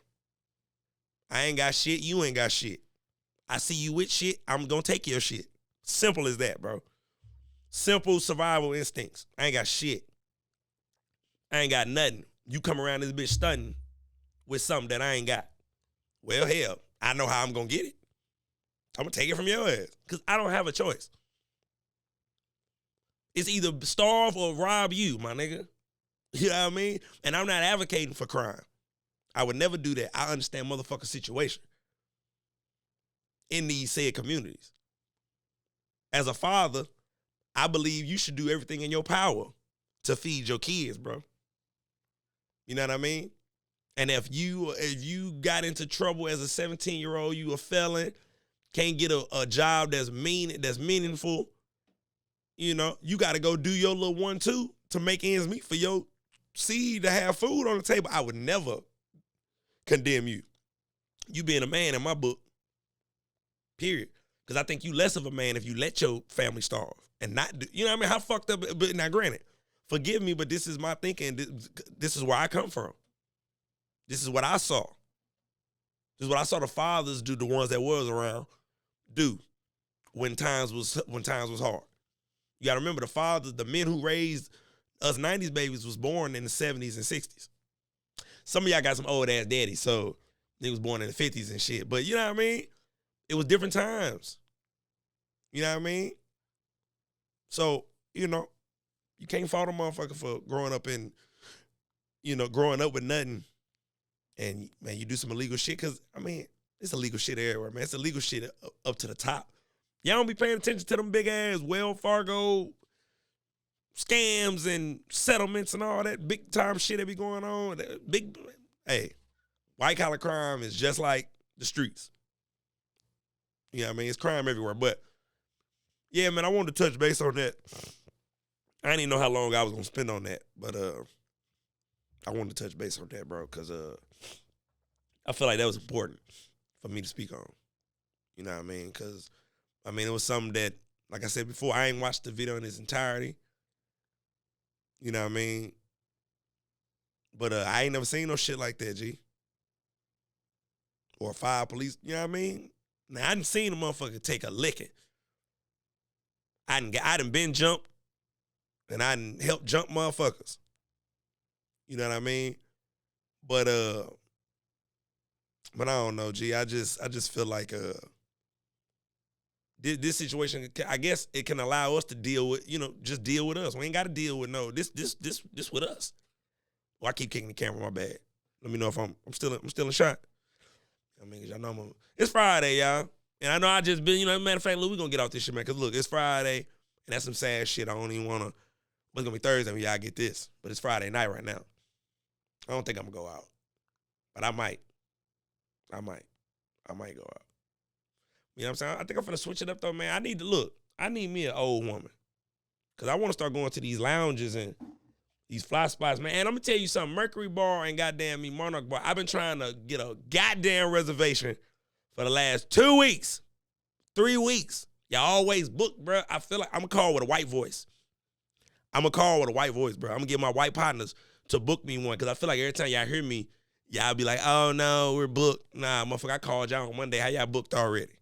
I ain't got shit, you ain't got shit. I see you with shit, I'm going to take your shit. Simple as that, bro. Simple survival instincts. I ain't got shit. I ain't got nothing. You come around this bitch stunting with something that I ain't got. Well, hell, I know how I'm going to get it. I'm going to take it from your ass because I don't have a choice. It's either starve or rob you, my nigga. You know what I mean? And I'm not advocating for crime. I would never do that. I understand motherfucker situation in these said communities. As a father, I believe you should do everything in your power to feed your kids, bro. You know what I mean? And if you got into trouble as a 17-year-old, you a felon, can't get a job that's meaningful, you got to go do your little 1-2 to make ends meet for your seed to have food on the table. I would never condemn you. You being a man in my book, period. Because I think you less of a man if you let your family starve and not do, you know what I mean? How fucked up, but now granted, forgive me, but this is my thinking. This is where I come from. This is what I saw. This is what I saw the fathers do, the ones that was around, do when times was hard. You got to remember the fathers, the men who raised us 90s babies was born in the 70s and 60s. Some of y'all got some old ass daddies, so they was born in the 50s and shit. But you know what I mean? It was different times. You know what I mean? So, you can't fault a motherfucker for growing up with nothing. And, man, you do some illegal shit because, I mean, it's illegal shit everywhere, man. It's illegal shit up to the top. Y'all don't be paying attention to them big-ass Wells Fargo scams and settlements and all that big-time shit that be going on. Hey, white-collar crime is just like the streets. You know what I mean? It's crime everywhere. But, yeah, man, I wanted to touch base on that. I didn't even know how long I was going to spend on that. But I wanted to touch base on that, bro, because I feel like that was important for me to speak on. You know what I mean? Because, I mean, it was something that, like I said before, I ain't watched the video in its entirety. You know what I mean? But I ain't never seen no shit like that, G. Or 5 police, you know what I mean? Now, I done seen a motherfucker take a licking. I done been jumped. and I done helped jump motherfuckers. You know what I mean? But I don't know, G. I just feel like this situation, I guess it can allow us to deal with, just deal with us. We ain't got to deal with this with us. Well, I keep kicking the camera, my bad. Let me know if I'm still in shot. I mean, y'all know it's Friday, y'all. And I know I just been, matter of fact, look, we're going to get off this shit, man. Because look, it's Friday, and that's some sad shit. I don't even want to, but it's going to be Thursday when y'all get this. But it's Friday night right now. I don't think I'm going to go out. But I might. I might go out. You know what I'm saying? I think I'm finna switch it up though, man. I need me an old woman. Cause I want to start going to these lounges and these fly spots, man. And I'm gonna tell you something, Mercury Bar and goddamn me Monarch Bar. I've been trying to get a goddamn reservation for the last 2 weeks, 3 weeks. Y'all always book, bro. I feel like I'm gonna call with a white voice. bro. I'm gonna get my white partners to book me one. Cause I feel like every time y'all hear me, y'all be like, oh no, we're booked. Nah, motherfucker, I called y'all on Monday. How y'all booked already?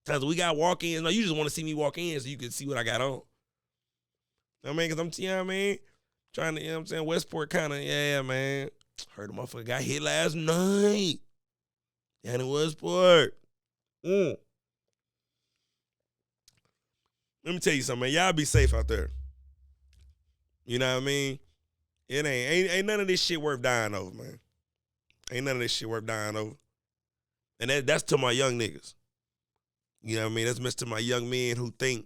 Cause we got walk-ins. No, you just want to see me walk in so you can see what I got on. You know what I mean? Cause I'm, trying to, Westport kind of, yeah, man. Heard a motherfucker got hit last night. Down in Westport. Let me tell you something, man. Y'all be safe out there. You know what I mean? It ain't none of this shit worth dying over, man. Ain't none of this shit worth dying over. And that's to my young niggas. You know what I mean? That's to my young men who think.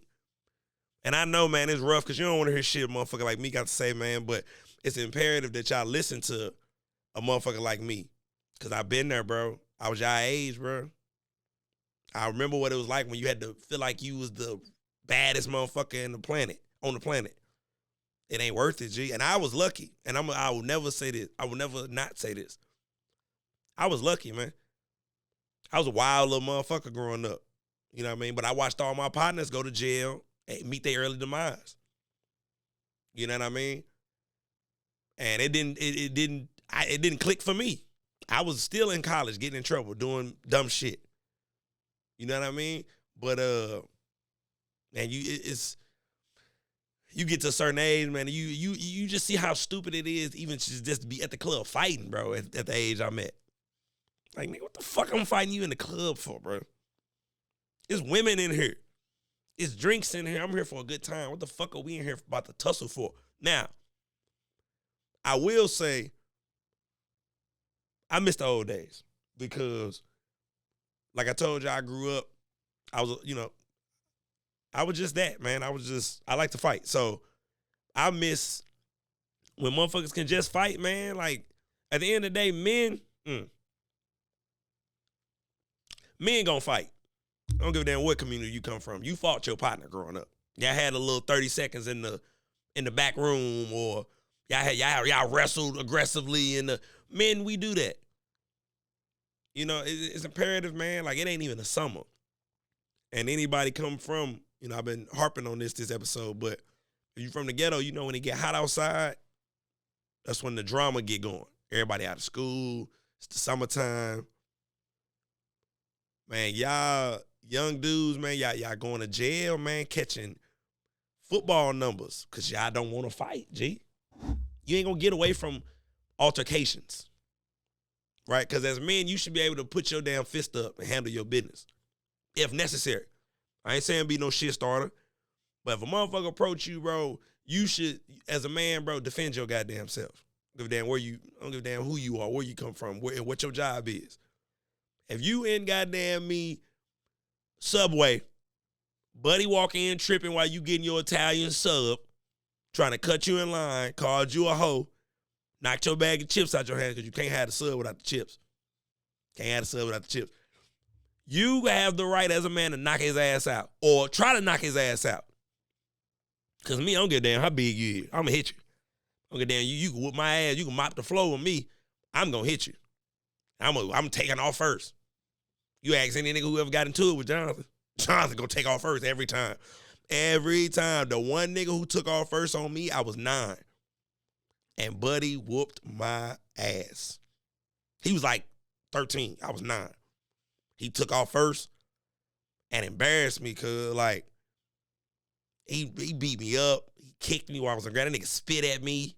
And I know, man, it's rough because you don't want to hear shit a motherfucker like me got to say, man. But it's imperative that y'all listen to a motherfucker like me. Because I've been there, bro. I was y'all age, bro. I remember what it was like when you had to feel like you was the baddest motherfucker on the planet. It ain't worth it, G. And I was lucky. And I will never say this. I will never not say this. I was lucky, man. I was a wild little motherfucker growing up. You know what I mean? But I watched all my partners go to jail and meet their early demise. You know what I mean? And it didn't click for me. I was still in college, getting in trouble, doing dumb shit. You know what I mean? But man, you get to a certain age, man, you just see how stupid it is, even just to be at the club fighting, bro. At the age I'm at, like, nigga, what the fuck I'm fighting you in the club for, bro? There's women in here. It's drinks in here. I'm here for a good time. What the fuck are we in here about to tussle for? Now, I will say, I miss the old days because, like I told you, I grew up, I was just that, man. I like to fight. So I miss when motherfuckers can just fight, man. Like, at the end of the day, men gonna fight. I don't give a damn what community you come from. You fought your partner growing up. Y'all had a little 30 seconds in the back room, or y'all wrestled aggressively in the men. We do that. It's imperative, man. Like, it ain't even the summer. And anybody come from, I've been harping on this episode, but if you from the ghetto, when it get hot outside, that's when the drama get going. Everybody out of school. It's the summertime. Man, y'all young dudes, man, y'all going to jail, man, catching football numbers because y'all don't want to fight, G. You ain't going to get away from altercations, right? Because as men, you should be able to put your damn fist up and handle your business if necessary. I ain't saying be no shit starter, but if a motherfucker approach you, bro, you should, as a man, bro, defend your goddamn self. I don't give a damn who you are, where you come from, what your job is. If you in goddamn me Subway, buddy walk in tripping while you getting your Italian sub, trying to cut you in line, called you a hoe, knocked your bag of chips out your hand because you can't have the sub without the chips. Can't have the sub without the chips. You have the right as a man to knock his ass out or try to knock his ass out. Because me, I don't give a damn how big you is. I'm going to hit you. I don't give a damn. You can whoop my ass. You can mop the floor with me. I'm going to hit you. I'm taking off first. You ask any nigga who ever got into it with Jonathan gonna take off first every time. Every time. The one nigga who took off first on me, I was 9. And Buddy whooped my ass. He was like 13. I was 9. He took off first and embarrassed me because, like, he beat me up. He kicked me while I was on the ground. That nigga spit at me.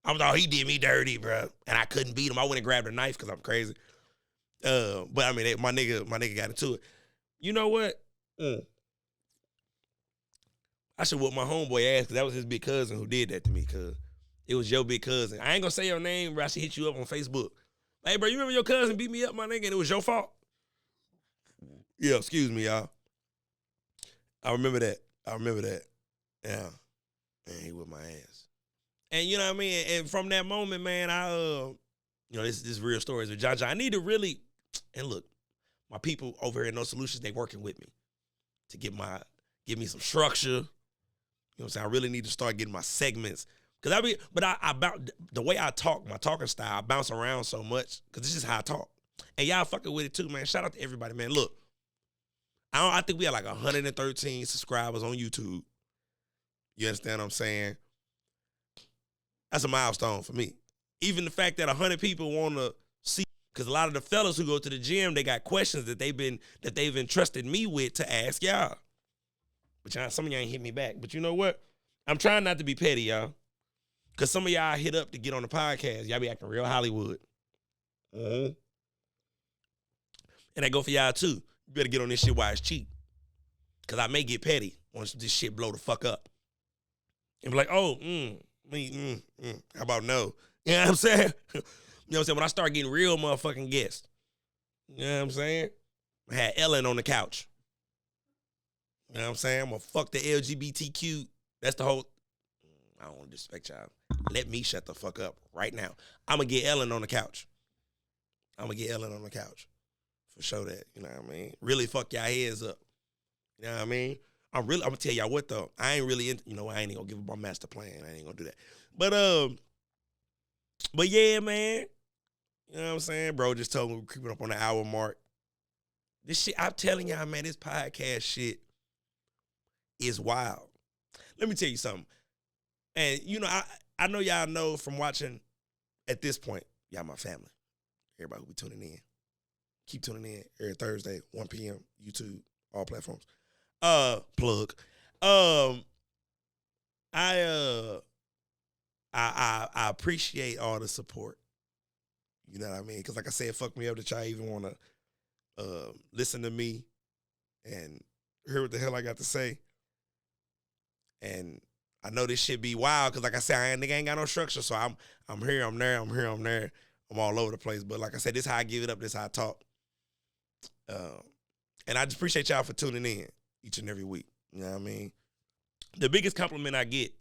I thought he did me dirty, bro. And I couldn't beat him. I went and grabbed a knife because I'm crazy. But I mean, my nigga got into it. You know what? I should whoop my homeboy ass because that was his big cousin who did that to me, cuz it was your big cousin. I ain't gonna say your name, bro. I should hit you up on Facebook. Hey, bro, you remember your cousin beat me up, my nigga, and it was your fault? Yeah, excuse me, y'all. I remember that. Yeah. And he whipped my ass. And you know what I mean? And from that moment, man, this real stories with John. I need to really, and look, my people over here in No Solutions, they working with me to give me some structure. You know what I'm saying? I really need to start getting my segments. Cause the way I talk, my talking style, I bounce around so much. Cause this is how I talk. And y'all fucking with it too, man. Shout out to everybody, man. Look, I think we have like 113 subscribers on YouTube. You understand what I'm saying? That's a milestone for me. Even the fact that 100 people want to see, because a lot of the fellas who go to the gym, they got questions that they've entrusted me with to ask y'all. But y'all, some of y'all ain't hit me back. But you know what? I'm trying not to be petty, y'all. Because some of y'all hit up to get on the podcast. Y'all be acting real Hollywood. And that go for y'all too. You better get on this shit while it's cheap. Because I may get petty once this shit blow the fuck up. And be like, oh, how about no? You know what I'm saying? You know what I'm saying? When I start getting real motherfucking guests. You know what I'm saying? I had Ellen on the couch. You know what I'm saying? I'm going to fuck the LGBTQ. That's the whole. I don't want to disrespect y'all. Let me shut the fuck up right now. I'm going to get Ellen on the couch. For sure that. You know what I mean? Really fuck y'all heads up. You know what I mean? I'm going to tell y'all what though. I ain't really, I ain't going to give up my master plan. I ain't going to do that. But yeah, man. You know what I'm saying? Bro just told me we're creeping up on the hour mark. This shit, I'm telling y'all, man, this podcast shit is wild. Let me tell you something. And, I know y'all know from watching at this point, y'all my family. Everybody who be tuning in. Keep tuning in every Thursday, 1 p.m., YouTube, all platforms. Plug. I appreciate all the support. You know what I mean? Because like I said, fuck me up that y'all even want to listen to me and hear what the hell I got to say. And I know this shit be wild because like I said, nigga ain't got no structure. So I'm here, I'm there, I'm here, I'm there. I'm all over the place. But like I said, this is how I give it up, this is how I talk. And I just appreciate y'all for tuning in each and every week. You know what I mean? The biggest compliment I get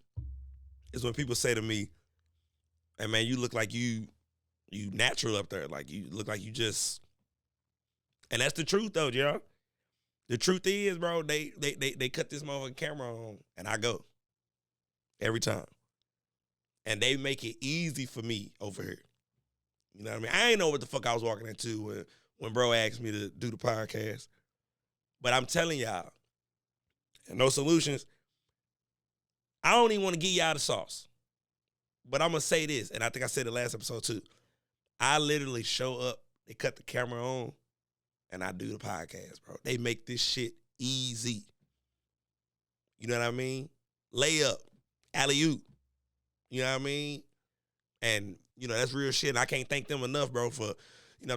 is when people say to me, hey man, you look like you natural up there. Like you look like you just, and that's the truth though, y'all. The truth is, bro, they cut this motherfucking camera on and I go. Every time. And they make it easy for me over here. You know what I mean? I ain't know what the fuck I was walking into when bro asked me to do the podcast. But I'm telling y'all, and No Solutions, I don't even want to give y'all the sauce. But I'm going to say this, and I think I said it last episode too. I literally show up, they cut the camera on, and I do the podcast, bro. They make this shit easy. You know what I mean? Layup, alley-oop. You know what I mean? And, that's real shit. And I can't thank them enough, bro, for,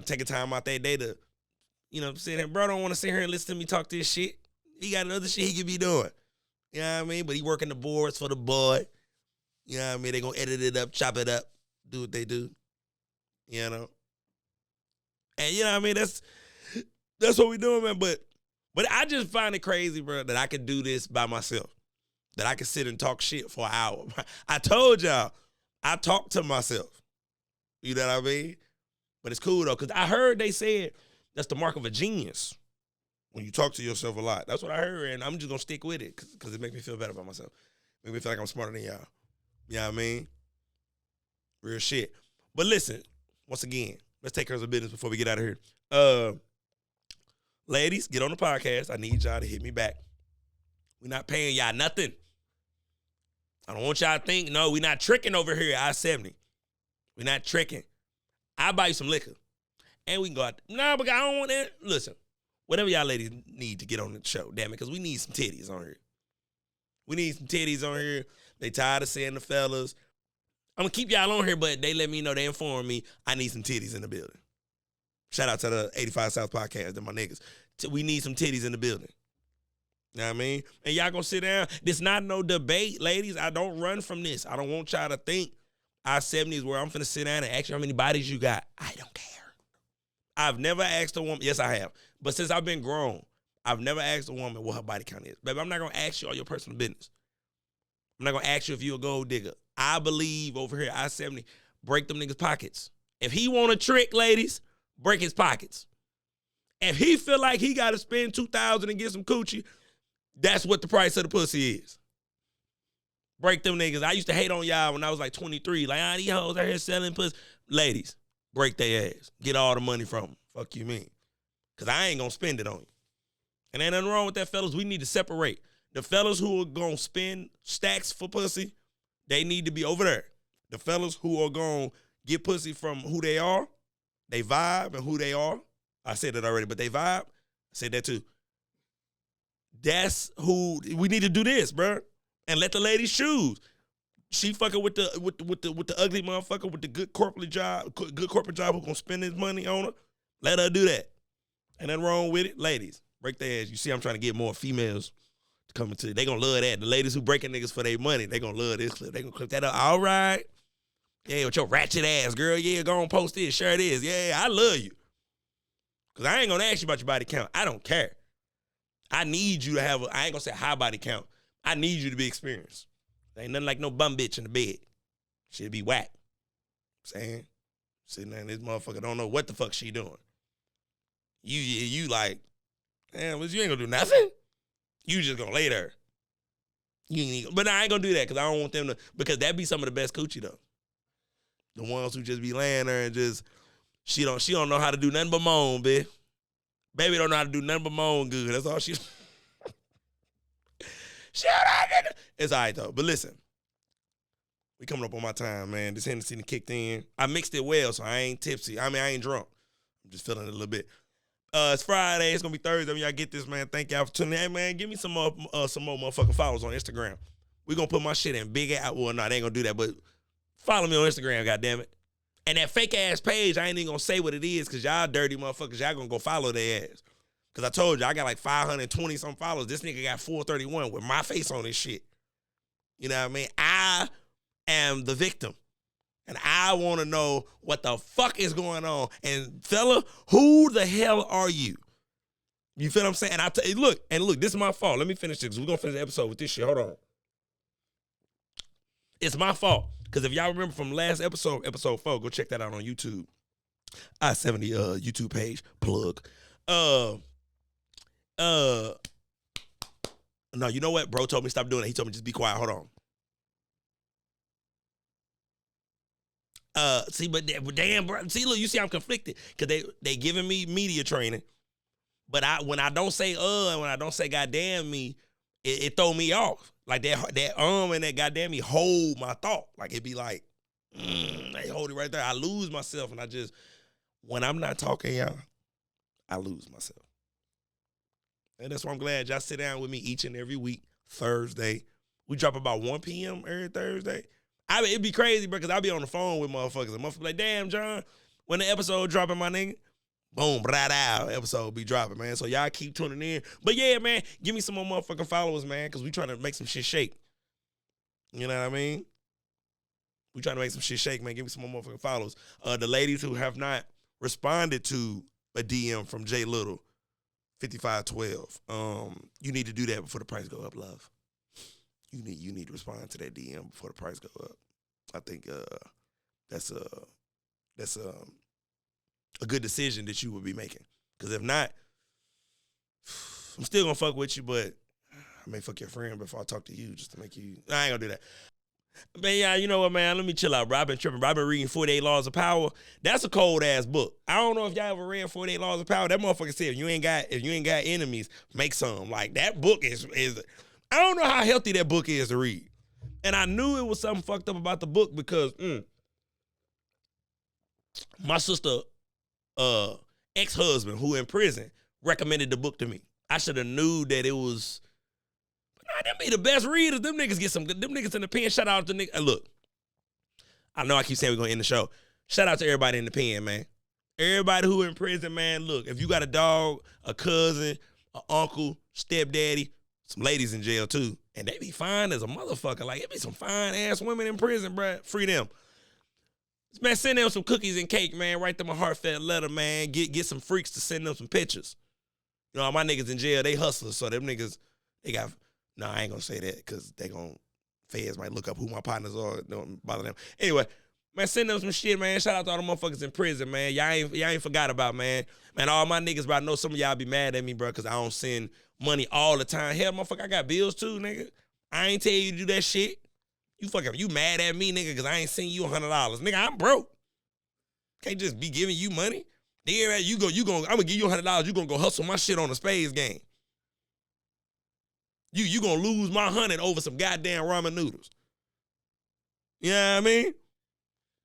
taking time out their day to, sit here. Bro don't want to sit here and listen to me talk this shit. He got another shit he could be doing. You know what I mean? But he working the boards for the boy. You know what I mean? They going to edit it up, chop it up, do what they do. You know? And you know what I mean? That's what we doing, man. But I just find it crazy, bro, that I could do this by myself. That I could sit and talk shit for an hour. I told y'all, I talk to myself. You know what I mean? But it's cool, though, because I heard they said that's the mark of a genius when you talk to yourself a lot. That's what I heard, and I'm just going to stick with it because it makes me feel better about myself. Make me feel like I'm smarter than y'all. You know what I mean? Real shit. But listen, once again, let's take care of business before we get out of here. Ladies, get on the podcast. I need y'all to hit me back. We're not paying y'all nothing. I don't want y'all to think, no, we're not tricking over here at I-70. We're not tricking. I'll buy you some liquor. And we can go out. Nah, but I don't want that. Listen, whatever y'all ladies need to get on the show, damn it, because we need some titties on here. We need some titties on here. They tired of seeing the fellas. I'm gonna keep y'all on here, but they let me know, they informed me I need some titties in the building. Shout out to the 85 South podcast and my niggas. We need some titties in the building. You know what I mean? And y'all gonna sit down. This not no debate, ladies. I don't run from this. I don't want y'all to think I-70 is where I'm finna sit down and ask you how many bodies you got. I don't care. I've never asked a woman. Yes, I have. But since I've been grown, I've never asked a woman what her body count is. Baby, I'm not gonna ask you all your personal business. I'm not gonna ask you if you a gold digger. I believe over here, I-70, break them niggas' pockets. If he want a trick, ladies, break his pockets. If he feel like he got to spend $2,000 and get some coochie, that's what the price of the pussy is. Break them niggas. I used to hate on y'all when I was like 23. Like, these hoes out here selling pussy. Ladies, break their ass. Get all the money from them. Fuck you mean. Because I ain't going to spend it on you. And ain't nothing wrong with that, fellas. We need to separate. The fellas who are going to spend stacks for pussy, they need to be over there. The fellas who are going to get pussy from who they are, they vibe and who they are. I said that already, but they vibe. I said that too. That's who we need to do this, bro. And let the ladies choose. She fucking with the ugly motherfucker with the good corporate job who gonna spend his money on her. Let her do that. Ain't nothing wrong with it. Ladies, break their ass. You see, I'm trying to get more females to come into it. They gonna love that. The ladies who breaking niggas for their money, they gonna love this clip. They gonna clip that up. All right. Yeah, with your ratchet ass, girl. Yeah, go on, post this. Sure it is. Yeah, I love you. Because I ain't going to ask you about your body count. I don't care. I need you to have I ain't going to say high body count. I need you to be experienced. There ain't nothing like no bum bitch in the bed. She'll be whack. Saying, sitting there, this motherfucker don't know what the fuck she doing. You like, damn, you ain't going to do nothing? You just going to lay there. But I ain't going to do that because I don't want them to, because that be some of the best coochie though. The ones who just be laying there and just, she don't know how to do nothing but moan, bitch. Baby don't know how to do nothing but moan good. That's all she. It's all right though. But listen, we coming up on my time, man. This Hennessy kicked in. I mixed it well, so I ain't tipsy. I mean, I ain't drunk. I'm just feeling it a little bit. It's Friday. It's gonna be Thursday when y'all get this, man. Thank y'all for tuning in. Hey, man, give me some more motherfucking followers on Instagram. We gonna put my shit in big out. Well, no, they ain't gonna do that, but follow me on Instagram, goddammit. And that fake ass page, I ain't even gonna say what it is because y'all dirty motherfuckers, y'all gonna go follow their ass. Because I told you, I got like 520 some followers. This nigga got 431 with my face on this shit. You know what I mean? I am the victim. And I want to know what the fuck is going on. And fella, who the hell are you? You feel what I'm saying? And look, this is my fault. Let me finish this. We're gonna finish the episode with this shit. Hold on. It's my fault. Because if y'all remember from last episode 4, go check that out on YouTube. I-70 YouTube page, plug. No, you know what? Bro told me stop doing it. He told me just be quiet. Hold on. See, but damn, bro. See, look, you see I'm conflicted. Because they giving me media training. But when I don't say and when I don't say goddamn me, it throw me off. Like that and that goddamn me hold my thought. Like it be like, they hold it right there. I lose myself, and when I'm not talking, y'all, I lose myself. And that's why I'm glad y'all sit down with me each and every week, Thursday. We drop about 1 p.m. every Thursday. It'd be crazy, bro, because I'll be on the phone with motherfuckers. And motherfuckers like, damn, John, when the episode dropping, my nigga, boom, right out, episode be dropping, man. So y'all keep tuning in. But yeah, man, give me some more motherfucking followers, man, because we trying to make some shit shake. You know what I mean? We trying to make some shit shake, man. Give me some more motherfucking followers. The ladies who have not responded to a DM from J Little, 5512, you need to do that before the price go up, love. You need to respond to that DM before the price go up. I think that's a good decision that you would be making. Because if not, I'm still gonna fuck with you, but I may fuck your friend before I talk to you just to make you. I ain't gonna do that. Man, yeah, you know what, man? Let me chill out, bro. I've been tripping, bro. I've been reading 48 Laws of Power. That's a cold ass book. I don't know if y'all ever read 48 Laws of Power. That motherfucker said if you ain't got enemies, make some. Like that book is I don't know how healthy that book is to read. And I knew it was something fucked up about the book because my sister ex-husband who in prison recommended the book to me. I should have knew that it was, Them be the best readers. Them niggas get some good. Them niggas in the pen. Shout out to niggas. Look, I know I keep saying we're going to end the show. Shout out to everybody in the pen, man. Everybody who in prison, man, look, if you got a dog, a cousin, an uncle, stepdaddy, some ladies in jail too, and they be fine as a motherfucker. Like, it be some fine-ass women in prison, bruh. Free them. Man, send them some cookies and cake, man. Write them a heartfelt letter, man. Get some freaks to send them some pictures. You know, my niggas in jail, they hustlers, so them niggas, they got, no, I ain't gonna say that, because feds might look up who my partners are. Don't bother them. Anyway, man, send them some shit, man. Shout out to all the motherfuckers in prison, man. Y'all ain't forgot about, man. Man, all my niggas, bro, I know some of y'all be mad at me, bro, because I don't send money all the time. Hell, motherfucker, I got bills too, nigga. I ain't tell you to do that shit. You mad at me, nigga, because I ain't send you $100. Nigga, I'm broke. Can't just be giving you money. Then I'm gonna give you $100. You gonna go hustle my shit on the spades game. You gonna lose my 100 over some goddamn ramen noodles. You know what I mean?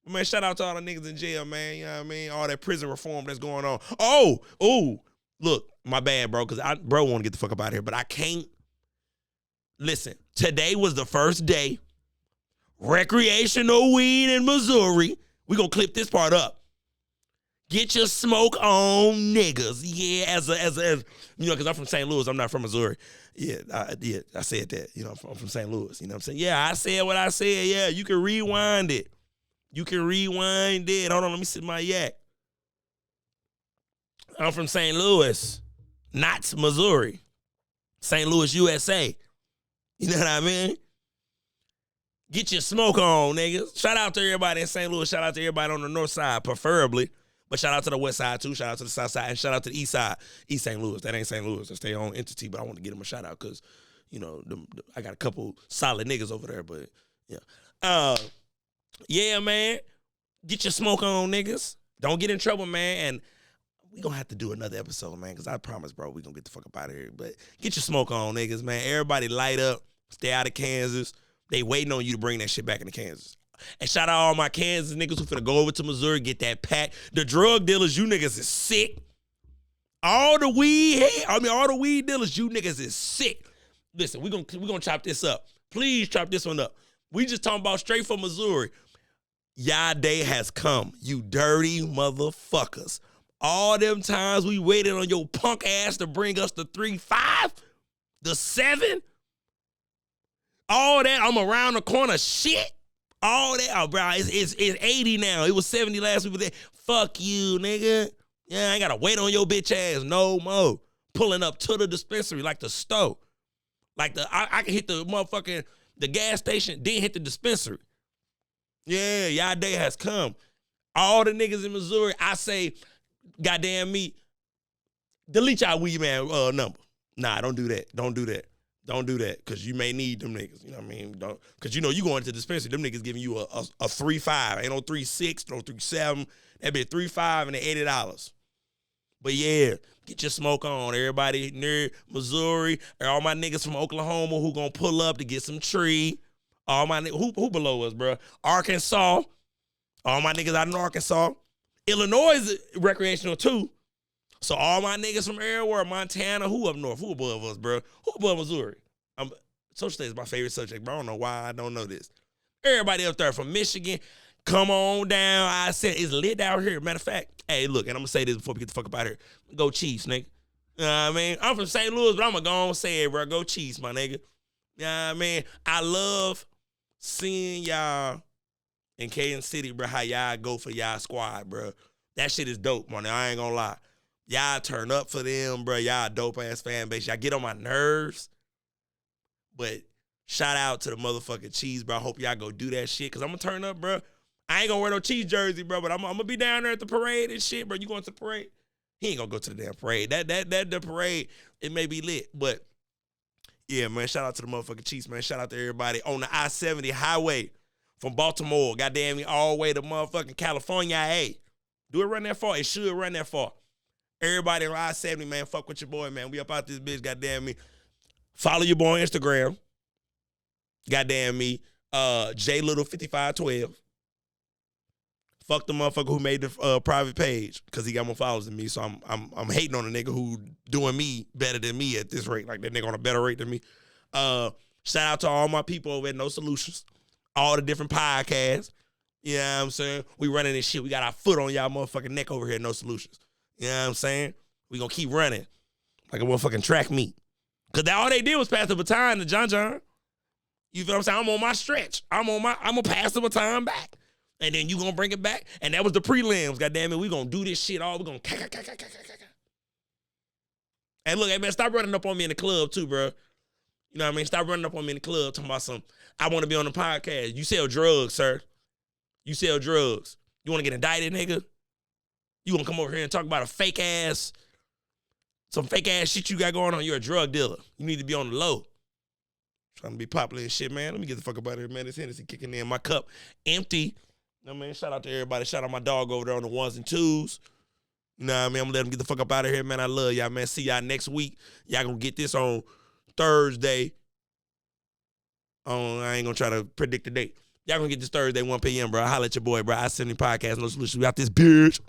Man, shout out to all the niggas in jail, man. You know what I mean? All that prison reform that's going on. Oh, look, my bad, bro, because bro want to get the fuck up out of here, but I can't. Listen, today was the first day recreational weed in Missouri. We gonna clip this part up. Get your smoke on, niggas. Yeah, as you know, because I'm from St. Louis. I'm not from Missouri. Yeah, I said that. You know, I'm from St. Louis. You know what I'm saying? Yeah, I said what I said. Yeah, you can rewind it. Hold on, let me sip my yak. I'm from St. Louis, not Missouri. St. Louis, USA. You know what I mean? Get your smoke on, niggas. Shout out to everybody in St. Louis. Shout out to everybody on the north side, preferably. But shout out to the west side, too. Shout out to the south side. And shout out to the east side. East St. Louis. That ain't St. Louis. That's their own entity. But I want to give them a shout out because, you know, I got a couple solid niggas over there. But, yeah. Yeah, man. Get your smoke on, niggas. Don't get in trouble, man. And we going to have to do another episode, man, because I promise, bro, we going to get the fuck up out of here. But get your smoke on, niggas, man. Everybody light up. Stay out of Kansas. They waiting on you to bring that shit back into Kansas. And shout out all my Kansas niggas who finna go over to Missouri, get that pack. The drug dealers, you niggas is sick. All the weed dealers, you niggas is sick. Listen, we gonna chop this up. Please chop this one up. We just talking about straight from Missouri. Y'all day has come, you dirty motherfuckers. All them times we waited on your punk ass to bring us the 3-5, the 7, all that I'm around the corner shit. All that, oh, bro, it's 80 now. It was 70 last week. But fuck you, nigga. Yeah, I ain't got to wait on your bitch ass no more. Pulling up to the dispensary like the stove. Like I can hit the motherfucking, the gas station, then hit the dispensary. Yeah, y'all day has come. All the niggas in Missouri, I say, goddamn me, delete y'all weed man number. Nah, don't do that. Don't do that. Don't do that, because you may need them niggas. You know what I mean? Because you know you going to the dispensary, them niggas giving you a 3-5. Ain't no 3-6, no 3-7. That be 3-5 and $80. But yeah, get your smoke on. Everybody near Missouri, all my niggas from Oklahoma who gonna pull up to get some tree. All my niggas, who below us, bro? Arkansas. All my niggas out in Arkansas. Illinois is recreational too. So all my niggas from everywhere, Montana, who up north, who above us, bro? Who above Missouri? Social studies is my favorite subject, bro. I don't know why I don't know this. Everybody up there from Michigan, come on down. I said it's lit out here. Matter of fact, hey, look, and I'm going to say this before we get the fuck up out of here. Go Chiefs, nigga. You know what I mean? I'm from St. Louis, but I'm going to go on and say it, bro. Go Chiefs, my nigga. You know what I mean? I love seeing y'all in Kansas City, bro, how y'all go for y'all squad, bro. That shit is dope, man. I ain't going to lie. Y'all turn up for them, bro. Y'all dope-ass fan base. Y'all get on my nerves. But shout out to the motherfucking Chiefs, bro. I hope y'all go do that shit, because I'm going to turn up, bro. I ain't going to wear no Chiefs jersey, bro, but I'm going to be down there at the parade and shit, bro. You going to the parade? He ain't going to go to the damn parade. The parade, it may be lit, but yeah, man, shout out to the motherfucking Chiefs, man. Shout out to everybody on the I-70 highway from Baltimore, goddamn me, all the way to motherfucking California. Hey, do it run that far? It should run that far. Everybody on I-70, man, fuck with your boy, man. We up out this bitch, goddamn me. Follow your boy on Instagram. Goddamn me. JLittle5512. Fuck the motherfucker who made the private page, because he got more followers than me. So I'm hating on a nigga who doing me better than me at this rate. Like that nigga on a better rate than me. Shout out to all my people over at No Solutions, all the different podcasts. You know what I'm saying? We running this shit. We got our foot on y'all motherfucking neck over here at No Solutions. You know what I'm saying? We gonna keep running like a motherfucking track meet. Cause all they did was pass the baton to John John. You feel what I'm saying? I'm on my stretch. I'm gonna pass the baton back. And then you gonna bring it back. And that was the prelims. Goddamn it, we gonna do this shit all. We gonna And look, hey man, stop running up on me in the club too, bro. You know what I mean? Stop running up on me in the club talking about I want to be on the podcast. You sell drugs, sir. You sell drugs. You want to get indicted, nigga? You gonna come over here and talk about some fake ass shit you got going on? You're a drug dealer. You need to be on the low. Trying to be popular and shit, man. Let me get the fuck up out of here, man. This Hennessy kicking in. My cup empty. You know what I mean? Shout out to everybody. Shout out my dog over there on the ones and twos. You know what I mean? I'm gonna let him get the fuck up out of here, man. I love y'all, man. See y'all next week. Y'all gonna get this on Thursday. I ain't gonna try to predict the date. Y'all gonna get this Thursday, 1 p.m., bro. Holla at your boy, bro. I70 Podcast, No Solutions. We got this bitch.